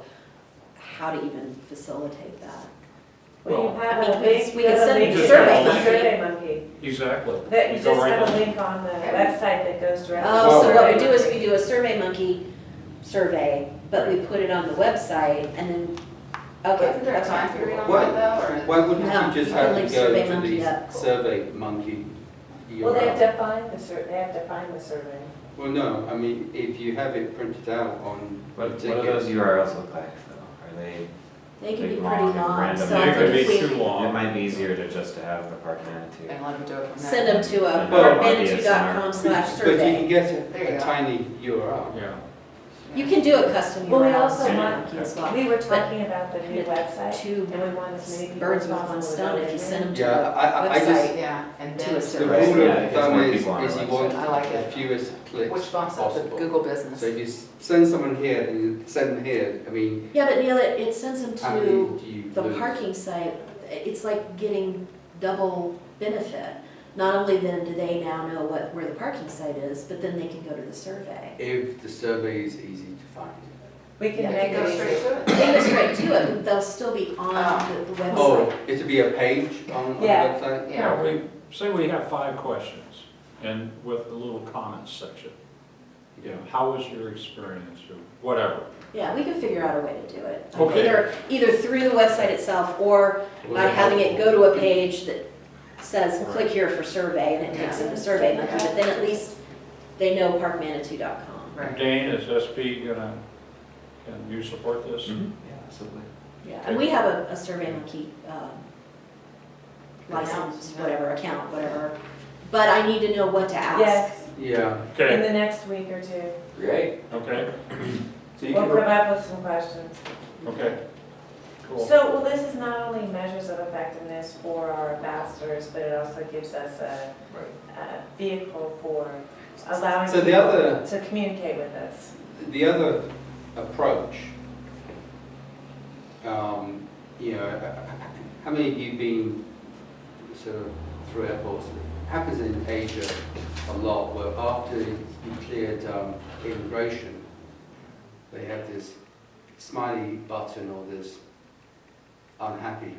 how to even facilitate that. Well, you Well, have I a mean, link, we you could have a send link them to to Survey the Monkey. Survey Monkey. Exactly. That you go just right have a in. link on the website that goes directly. to Oh, so what we Survey do is Monkey. we do a Survey Monkey survey, but we put it on the website and then, okay. Isn't there a time period on What? that though, or? Why wouldn't No, you just you have can to leave go Survey to Monkey the up. Survey Monkey Well, they have URL? to find they have to find the survey. Well, no, I mean, if you have it printed out on What the do those tickets. URLs look like though? Are they, They can be Big, pretty long, and long, random. so I It could think be if too we it long. might be easier to just to have the park Manitou. And let them do it from there. send them to And have it be a manitou.com/survey. But you can get There you a go. tiny URL. Yeah. You can do a custom Well, we URL also Survey want, Monkey as well. we were talking about the new But website, two and we want as many people birds as with possible one to stone, go if you in send them to Yeah, the I just, website. Yeah, and To a then. the survey. rule Yeah, of it gets thumb more is, people on our is you website. want I like the it. fewest clicks Which bumps up the possible. Google business. So if you send someone here and you send them here, I mean, Yeah, but Neil, it sends them how many to do you the lose? parking site. It's like getting double benefit. Not only then do they now know where the parking site is, but then they can go to the survey. If the survey is easy to find. We can Yeah, make Go it straight easy. to it. They go straight to it, but they'll still be on the website. Oh, it to be a page on the Yeah. website? Yeah. We, say we have 5 questions, and with a little comments section. You know, how was your experience, or whatever. Yeah, we can figure out a way to do it. Okay. Either through the website itself or by having it go to a page that says, click here for survey, and it takes them to Survey Monkey, but then at least they know parkmanitou.com. Right. Dane, is SP gonna, can you support this? Yeah, absolutely. Yeah, and we have a Survey Monkey license, Account, yeah. whatever, account, whatever. But I need to know what to ask. Yes, Yeah. in Okay, the next week or two. Great. okay, So you We'll can, come up with some questions. okay. Cool. So, well, this is not only measures of effectiveness for our ambassadors, but it also gives us a vehicle for allowing So the people other- to communicate with us. the other approach, you know, how many of you been sort of through airports? It happens in Asia a lot, where after you cleared immigration, they have this smiley button or this unhappy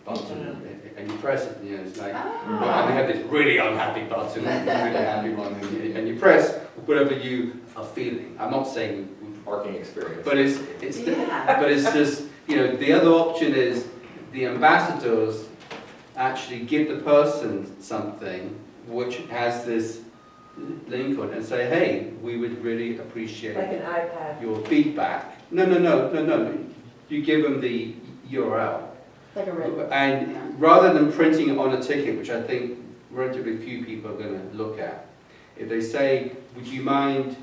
button, and you press it, you know, it's like, and they have this really unhappy button, and this really happy one, and you press whatever you are feeling. I'm not saying, Parking experience. but it's Yeah. but it's just, you know, the other option is the ambassadors actually give the person something which has this link on it and say, hey, we would really appreciate Like an iPad. your feedback. No. You give them the URL. Like a red. And Yeah. rather than printing it on a ticket, which I think relatively few people are going to look at, if they say, would you mind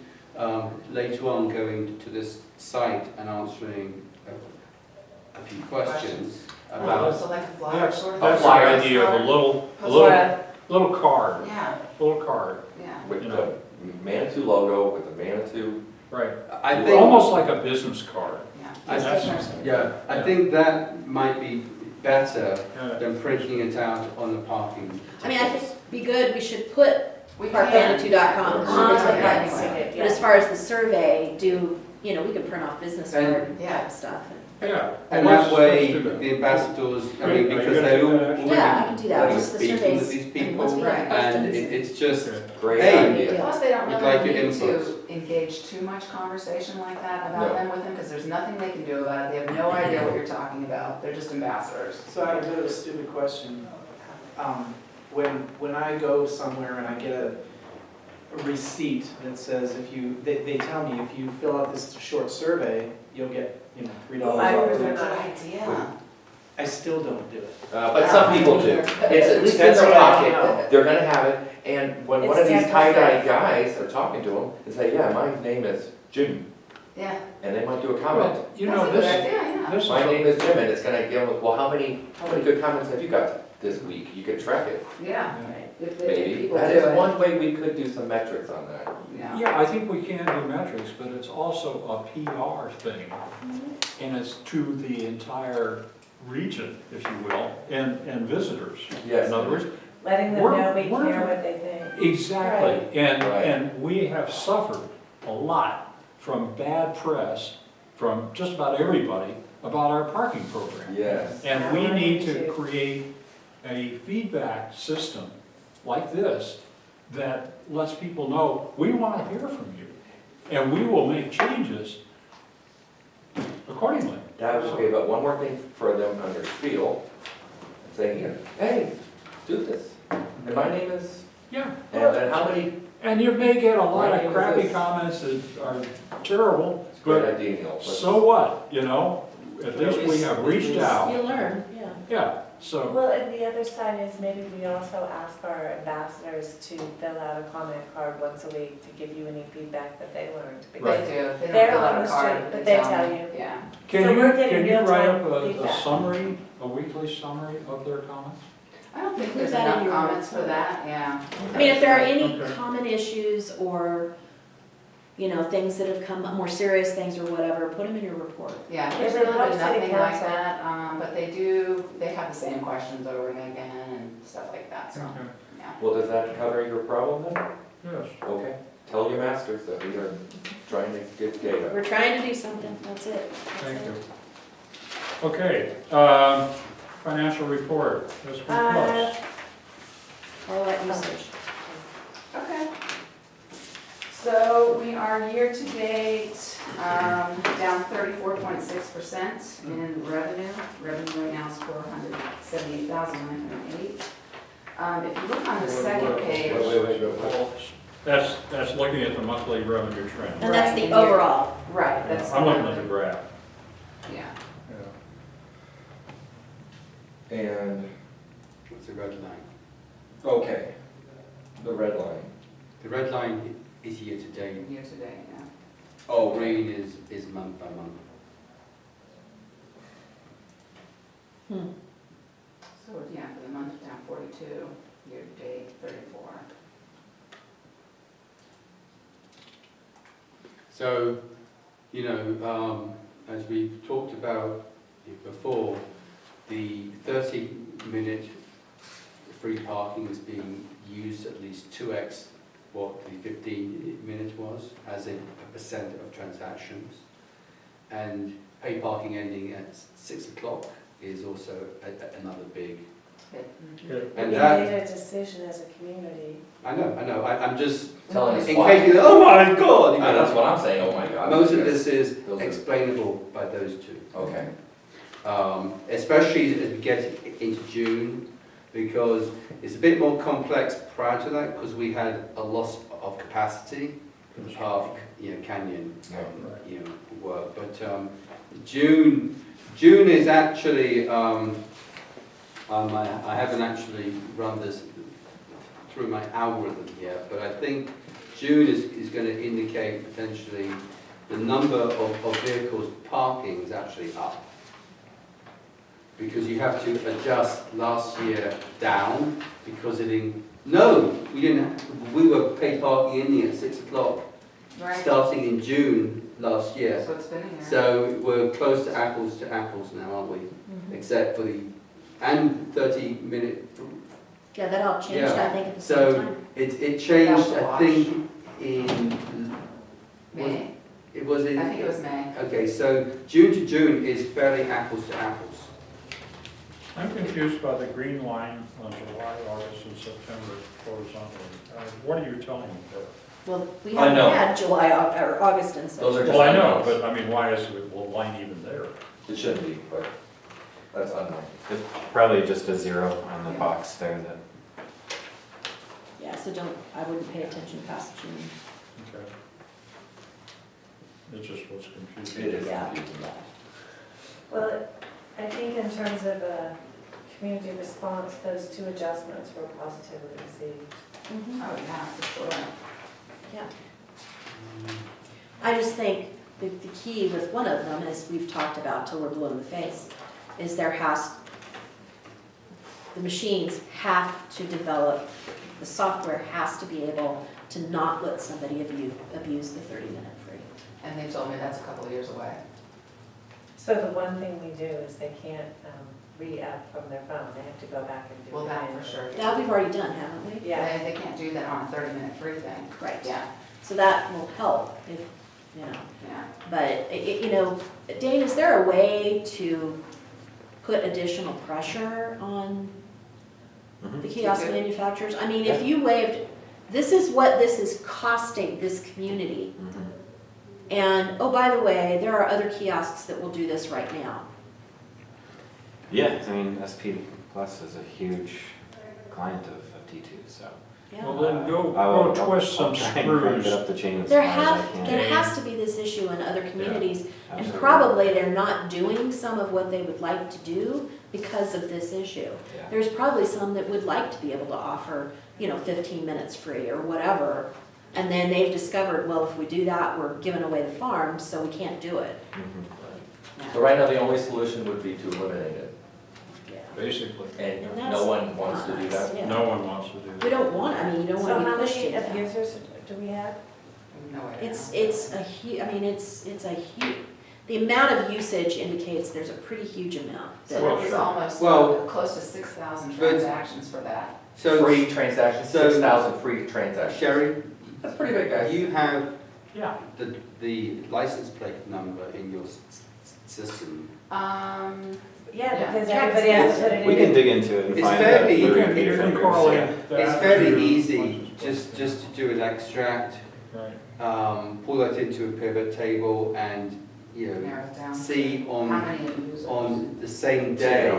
later on going to this site and answering a few questions about... So like a flyer That's, sort of. that's the flyer. idea of a little Flyer. little card, Yeah, little card, yeah. With You the know. Manitou logo, with the Manitou. right. I think, Almost like a business card. I, That's- yeah, I think that might be better Yeah. than printing it out on the parking I mean, I tickets. think it'd be good, we should put We can. parkmanitou.com on the Yeah. tickets. Ticket, But as yeah. far as the survey, do you know, we could print off business And- card Yeah. type stuff. Yeah. And let's- that way, let's do that. the ambassadors, I Great. mean, Are you because gonna they do all that? Yeah, I can do that, already once the speaking surveys, with these I mean, once we people, have and questions. it's just, Okay. Great Hey. idea. Plus, they don't We'd really like your need to inputs. engage too much conversation like that about No. them with them, because there's nothing they can do about it. They have no idea what you're talking about. They're just ambassadors. So I have a bit of a stupid question. When I go somewhere and I get a receipt that says they tell me if you fill out this short survey, you'll get, $3 off. Good idea. I still don't do it. But some people do. It's at least in That's their what I know. pocket, they're gonna have it, and when one It's of these 10%. tie-dye guys are talking to them, they say, yeah, my name is Jim, Yeah, and they might do a comment. Well, you that's know, a good this, idea, yeah. this is, My a- name is Jim, and it's gonna give them, well, how many good comments have you got this week? You can track it, Yeah. Right. If maybe. people That do is it. one way we could do some metrics on that. Yeah. yeah, I think we can do metrics, but it's also a PR thing. And it's to the entire region, if you will, and visitors. Yes. In other words, Letting them We're- know we we're- care what they think. exactly, and, Right. and we have suffered a lot from bad press from just about everybody about our parking program. Yes. And we Now we're need to into- create a feedback system like this that lets people know, we want to hear from you, and we will make changes accordingly. That was okay, but one more thing for them on their spiel, saying, here, hey, do this. And my name is, Yeah, and then how many, and you may get a lot My of name is crappy this. comments that are terrible, it's a great but idea, Neil. but- so what, you know? At least we have reached out, You learn, yeah. yeah, so, Well, and the other side is maybe we also ask our ambassadors to fill out a comment card once a week to give you any feedback that they learned. They Because do. They don't They're fill out on a the card, street, but they tell me. you. Yeah. can So you, we're getting can you write up real-time a feedback. summary, a weekly summary of their comments? I don't think Put there's that in enough your comments for report. that, yeah. I mean, if there are any Okay. common issues or, you know, things that have come up, more serious things or whatever, put them in your report. Yeah, If there's it really been helps city nothing like council. that, but they have the same questions over and again and stuff like that, so, Okay. yeah. Well, does that cover your problem then? Yes. Okay, tell your masters that we are trying to get data. We're trying to do something, that's it. Thank you. Okay, financial report, this week Uh, All that usage. Okay. So we are year-to-date, down 34.6% in revenue. Revenue right now is $478,908. If you look on the second page. Wait. That's looking at the monthly revenue trend. And that's Right, the and overall. Right, that's. I'm looking at the graph. Yeah. Yeah. And, It's a red line. okay, the red line. The red line is year to date. Year-to-date, yeah. Oh, Green is month by month. So, yeah, for the month down 42, year-to-date 34. So, as we've talked about before, the 30-minute free parking is being used at least 2x what the 15 minutes was as a percent of transactions. And pay parking ending at 6 o'clock is also another big. Good. And we that, made a decision as a community. I know, I'm just, Telling us in why. case you, oh my God! you know. That's what I'm saying, oh my God. Most of because this is those are- explainable by those two. Okay, Especially as we get into June, because it's a bit more complex prior to that, because we had a loss of capacity in the park, canyon, work. But June is actually, I haven't actually run this through my algorithm yet, but I think June is going to indicate potentially the number of vehicles parking is actually up. Because you have to adjust last year down because we were paid parking ending at 6 o'clock Right. starting in June last year. So it's been a year. So we're close to apples now, aren't we? Except for and 30-minute. Yeah, that all changed, I think, at the So same time. it changed, That's a I think, in, May? it was in? I think it was May. Okay, so June to June is fairly apples to apples. I'm confused by the green line on July, August, and September horizontally. What are you telling me there? Well, we I haven't know. had July, or August and September. Those are just Well, I know, unknowns. but I mean, why is the line even there? It should be, but that's unknown. It's probably just a zero on the box there that, Yeah, so I wouldn't pay attention past June. Okay. It just was confusing. It is Yeah. confusing. Well, I think in terms of community response, those two adjustments were positively received. Oh, yeah, for sure. Yeah. I just think the key with one of them, as we've talked about till we're blue in the face, is the machines have to develop, the software has to be able to not let somebody abuse the 30-minute free. And they told me that's a couple of years away. So the one thing we do is they can't re-up from their phone, they have to go back and do it. Well, that for sure. That we've already done, haven't we? Yeah. They can't do that on a 30-minute free thing. Right. Yeah, So that will help if, you know. yeah. But, you know, Dane, is there a way to put additional pressure on the kiosk To do- manufacturers? I mean, if you waived, this is what this is costing this community. And, oh, by the way, there are other kiosks that will do this right now. yeah, I mean, SP Plus is a huge client of T2, so. Yeah. Well, then go I'll twist some try and crank screws. it up the chain as There far as I can. has to be this issue in other communities, and Absolutely. probably they're not doing some of what they would like to do because of this issue. Yeah. There's probably some that would like to be able to offer, 15 minutes free or whatever. And then they've discovered, well, if we do that, we're giving away the farm, so we can't do it. Mhm. So right now, the only solution would be to eliminate it, Yeah. Basically, and And that's no one wants to not do nice, that. yeah. no one wants to do We that. don't want, I mean, you don't So want to how be pushed many into that. abusers do we have? No idea. It's a huge, I mean, it's a huge, the amount of usage indicates there's a pretty huge amount. So Well, there was sure. almost Well, close to 6,000 but- transactions for that. So, Free transactions, so- 6,000 free transactions. Sherry, That's pretty big, guys. you have Yeah. the license plate number in your system. Yeah, Yeah. because everybody has to put it in. We can dig into it and It's find fairly- that. you can- you can correlate that It's fairly to- easy, just to do an extract, Right. pull that into a pivot table and, Narrow it down. see How on, many users? on the same day.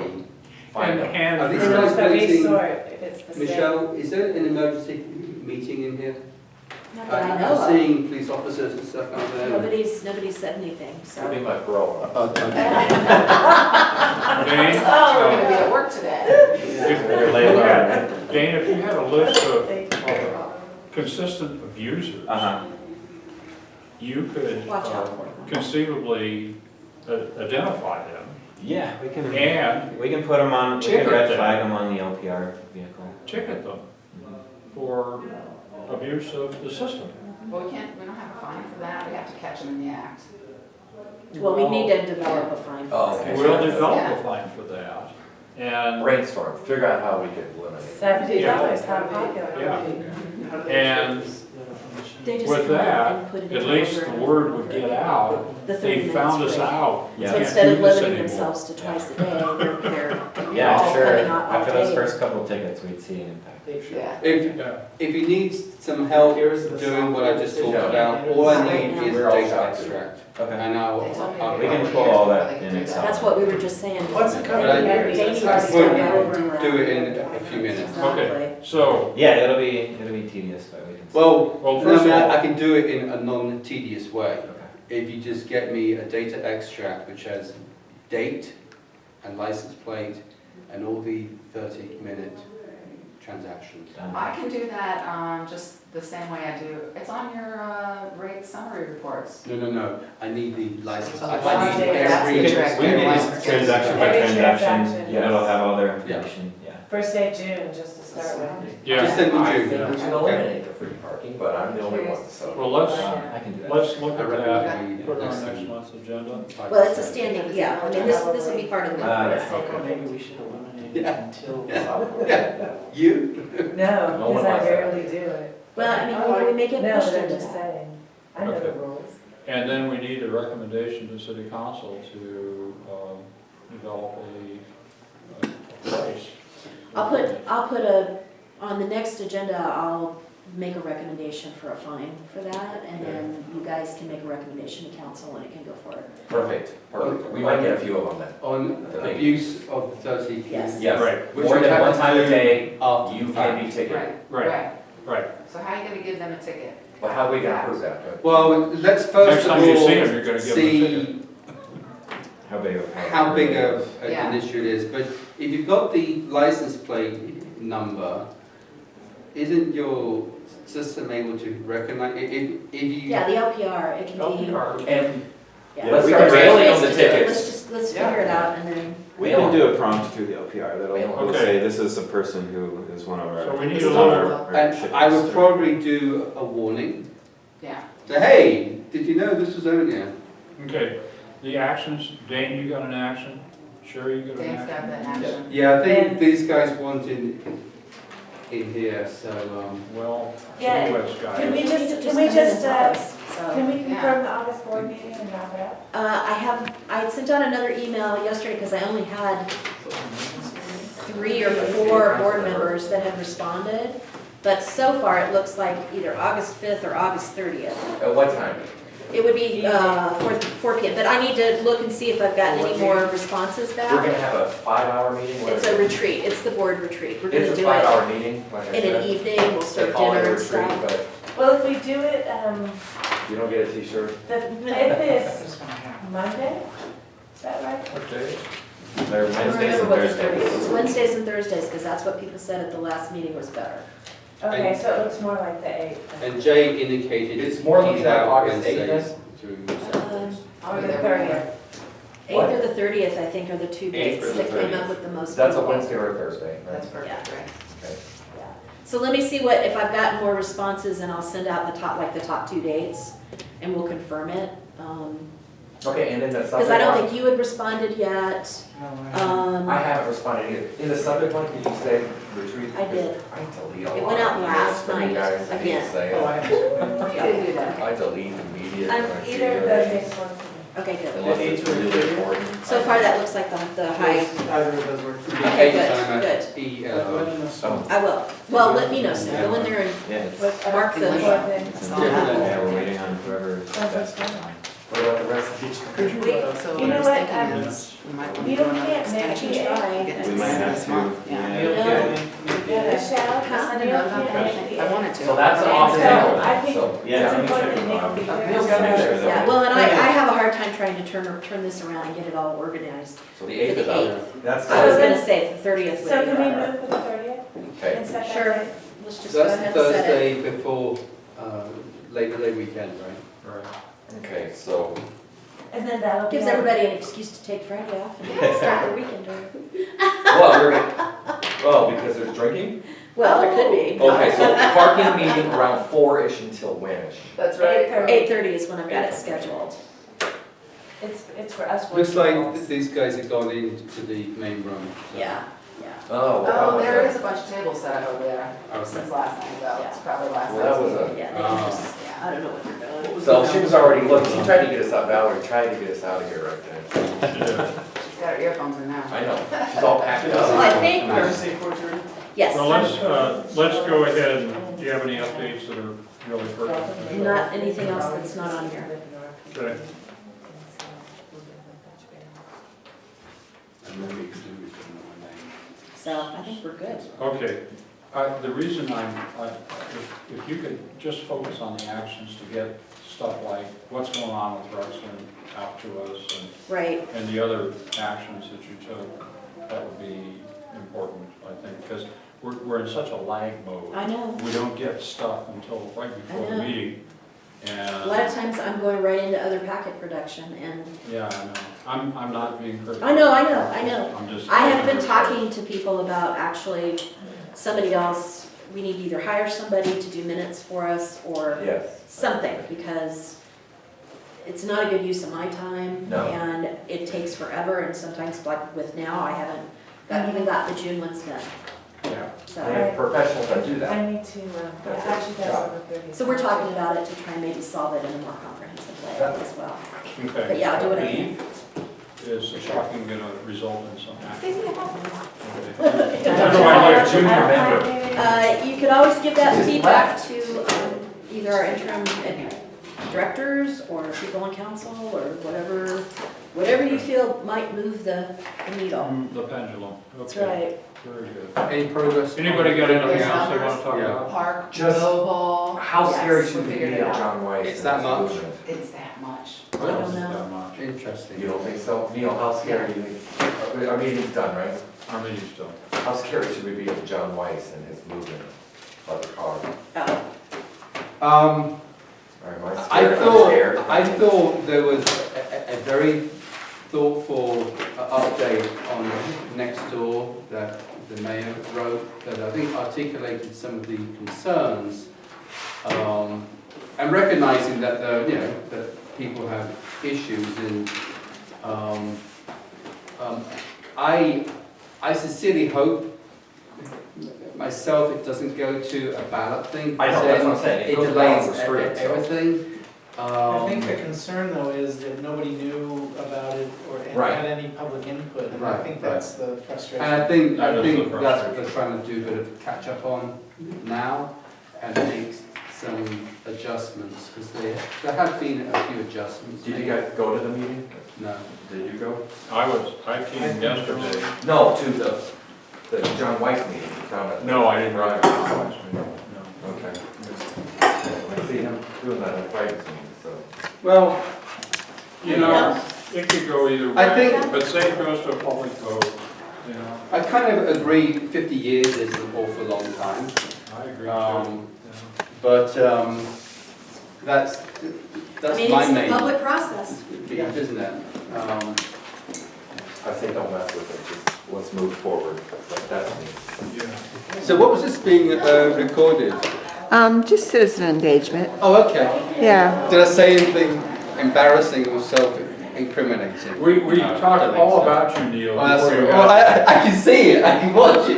Find them. And Are these And guys also meeting- resort if it's the same. Michelle, is there an emergency meeting in here? Not that I know I'm of. seeing police officers and stuff out there. Nobody's said anything, Could be so. my parole. Dane, Oh, we're gonna be at work today. Dane, if you had a list of consistent abusers, you could Watch out for them. conceivably identify them. Yeah, we can, And we can put them on, we can Ticket red them. flag them on the LPR vehicle. ticket them for abuse of the system. Well, we don't have a fine for that, we have to catch them in the act. Well, we need to develop a fine. Oh, okay. We'll develop Yeah. a fine for that. And, Brainstorm, figure out how we could eliminate it. $70, how popular. yeah, and They just with come that, and put it at in least order the and- word would get out. The 30 They found minutes us free. out. We Yeah. So can't instead do of this limiting anymore. themselves to twice a day, they're Yeah, all I'm sure, coming out all after those day. first couple of tickets, we'd see an impact. Yeah. If, Yeah. if you need some help Here's the doing what I just talked software. about, all I need is We're a all data shocked. extract. Okay. And I'll, They told me I'll- they We can were pull years all before that they could in do Excel. That's what we were just saying. What's it called? But I- Danny Danny was was talking doing about it. over and around. do it in a few minutes. Exactly. So, Yeah, it'll be tedious, but we can. Well, Well, no, first of all- I can do it in a non-tedious way. Okay. If you just get me a data extract which has date and license plate and all the 30-minute transactions. Done. I can do that, just the same way I do, it's on your, rate summary reports. No, I need the license. Oh, I that's need the- every, that's We the can, trick. we can license. do transaction by Every transaction, transaction, yeah, it'll have all their information, yeah. First day of June, just to start with. Just yeah, send me I June. think we should eliminate the free parking, but I'm the only one, so. well, let's, I can do that. let's look I at recommend that, we put it on next next time. month's agenda. Well, it's a standing, yeah, I mean, this will be part of the. Yeah. Maybe we should eliminate it Yeah. until. You? No, No one because I wants that. rarely do it. Well, I mean, we make it No, pushed but I'm into just that. saying, I know the rules. And then we need a recommendation to city council to develop a price. I'll put on the next agenda, I'll make a recommendation for a fine for that, and then you guys can make a recommendation to council and it can go forward. Perfect, perfect. We might get a few of them then. On abuse of the 30. Yes. Yes, Right. Which more we than have one to time a do day, after you the can be fact. ticketed. Right, right. So how are you gonna give them a ticket? But how are we gonna prove that? Well, let's Next first of time you see all them, you're gonna give them a see How big of? how big of Yeah. an issue it is. But if you've got the license plate number, isn't your system able to recognize, if you? Yeah, the LPR, it can be. And Yeah. let's There's start ways mailing them to the do it. tickets. Let's Yeah. figure it out and then. We can do a prompt through the LPR that'll Okay. say this is a person who is one of our. So we need is a on little- our And ship I would list. probably do a warning. Yeah. Say, hey, did you know this was on here? Okay, the actions, Dane, you got an action? Sherry, you got an Dane's got action? the action. Yeah, I think And- these guys want in here, so, Well, Yeah, West guy. can we They just- need to can we come in and just, tell us, so. Can we confirm the August board meeting and wrap it up? I sent out another email yesterday because I only had 3 or 4 board members that had responded. But so far, it looks like either August 5th or August 30th. At what time? It would be 4 PM, but I need to look and see if I've gotten any more responses We're back. gonna have a 5-hour meeting? What It's is a it? retreat, it's the board retreat. We're gonna It's a do it 5-hour meeting, like I in an said. evening, we'll They serve call it dinner a and retreat, stuff. but Well, if we do it, you don't get a t-shirt. the 5th is Monday, is that right? Okay, They're I don't Wednesdays remember and what the 30th. It's Thursdays. Wednesdays and Thursdays, because that's what people said at the last meeting was better. Okay, so it looks more like the 8th. and Jay indicated It's more looking he's like out August 8th Wednesdays then? through Or the 30th. 8th or the 30th, I think, are the two 8th dates or the that came 30th. up with the most. That's a people. Wednesday or a Thursday, right? That's perfect, right? Okay. Yeah. So let me see what, if I've gotten more responses, and I'll send out the top 2 dates, and we'll confirm it. Okay, and then the Because subject I don't line, think you had responded yet. I haven't responded either. In the subject line, did you say retreat? I did. I delete a lot. It went out of emails last from you night, guys, I hate to again. say Oh, it. I have. You can do that. I delete immediately. when I see Either of it. those days work for me. Okay, good. Unless it's really important. So far, that looks like the high. Either of those work for me. Okay, time good, at Oh, I will. Well, let me know soon. Go in there and Yeah, it's, With, Mark the- board thing. it's all yeah, happening. we're waiting on whoever's best on. what about the rest of each? could you, So You what know I was what, thinking is, we might want to you do don't another can't make extension. the try. Get We to might have this month, to, yeah. Neil, Yeah, Michelle, Huh? I didn't know about that. I wanted to. So that's an And off so table. I think So, Yeah, it's let me important check that it out. Nick be Okay. there. Neil's gotta make sure So- that- Yeah, well, and I have a hard time trying to turn this around and get it all organized. so the For 8th is the out. 8th. That's I was So good. gonna say the 30th would So be can we better. move for the 30th Okay. and set Sure. that date? Let's just go That's ahead and set it. Thursday before Labor Day weekend, right? right. Okay, so, And then that'll be. Gives on- everybody an excuse to take Friday off and start their weekend early. well, we're gonna, well, because there's drinking? Well, there could be. Okay, so parking meeting around 4-ish until when-ish? That's right. 8:30. 8:30 is when I've got it scheduled. It's for us. Looks working like adults. these guys have gone into the main room. so- Yeah, yeah. Oh, well, that Oh, was there a- is a bunch of tables set up over there Okay. since last night though. It's probably last Well, that night's was a- meeting. Yeah, they can just, I don't know what they're doing. So she was already looking, she tried to get us out, Valerie tried to get us out of here right then. She's got her earphones in now. I know, she's all packed Well, I up. think Did we're, you say 4:30? yes. Well, let's go ahead, and do you have any updates that are really pertinent? Not anything else that's not on here. Okay. And then we could do it in one name. So I think we're good. Okay, the reason if you could just focus on the actions to get stuff like what's going on with Ruxton out to us Right, and the other actions that you took, that would be important, I think, because we're in such a lag mode. I know. We don't get stuff until right before I the know. meeting. A lot of times I'm going right into other packet production and, Yeah, I know. I'm not being critical. I know. I'm just. I have been talking to people about actually somebody else, we need to either hire somebody to do minutes for us or Yes. something, because it's not a good use of my time. No. And it takes forever, and sometimes like with now, I haven't even got the June ones done. Yeah. So, And professionals that do that. I need to, That's it. actually, that's Job. over previous. so we're talking about it to try and maybe solve it in a more comprehensive way as well. Okay. But yeah, I'll do what I can. Is the shocking going to result in some action? You Junior member. You could always give that feedback to either our interim directors or people on council or whatever you feel might move the needle. The pendulum. That's Okay. right. Very good. Any progress? Anybody got anything There's else they want others. to talk Yeah. about? Park, Just mobile. How Yes, scary we should we figured be it of out. John Weiss? It's and that his much? movement? It's that much. I don't know. That much. Interesting. You don't think so? Neil, how scary do you think? Our meeting's done, right? Our meeting's still. How scary should we be of John Weiss and his movement of the car? Oh, Or am I scared? I I'm thought, scared. I thought there was a very thoughtful update on next door that the mayor wrote, that I think articulated some of the concerns, and recognizing that that people have issues and, I sincerely hope myself it doesn't go to a ballot thing. I know, that's what I'm saying. It It goes delays down the street, so. everything. I think the concern though is that nobody knew about it or Right. had any public input, and I Right, think right. that's the frustration. And I think That is the that's what they're frustration. trying to do, a bit of catch up on now and make some adjustments, because there have been a few adjustments. Did you guys go to the meeting? No. Did you go? I came yesterday. No, to the John Weiss meeting down at. No, I didn't ride. Right. No. Okay. I see him doing that at Fridays meeting, so. Well, You know, it could go either way. I think- But say it goes to a public vote, you know, I kind of agree 50 years is an awful long time. I agree too. Yeah. But that's I mean, my it's the main public process. beef, isn't it? I say don't mess with it, just let's move forward. That's me. Yeah. So what was this being recorded? Just citizen engagement. Oh, okay. Yeah. Did I say anything embarrassing or self-incriminating? We talked all about you, Neil. Oh, that's before you all right. got- Well, I can see it. I can watch it.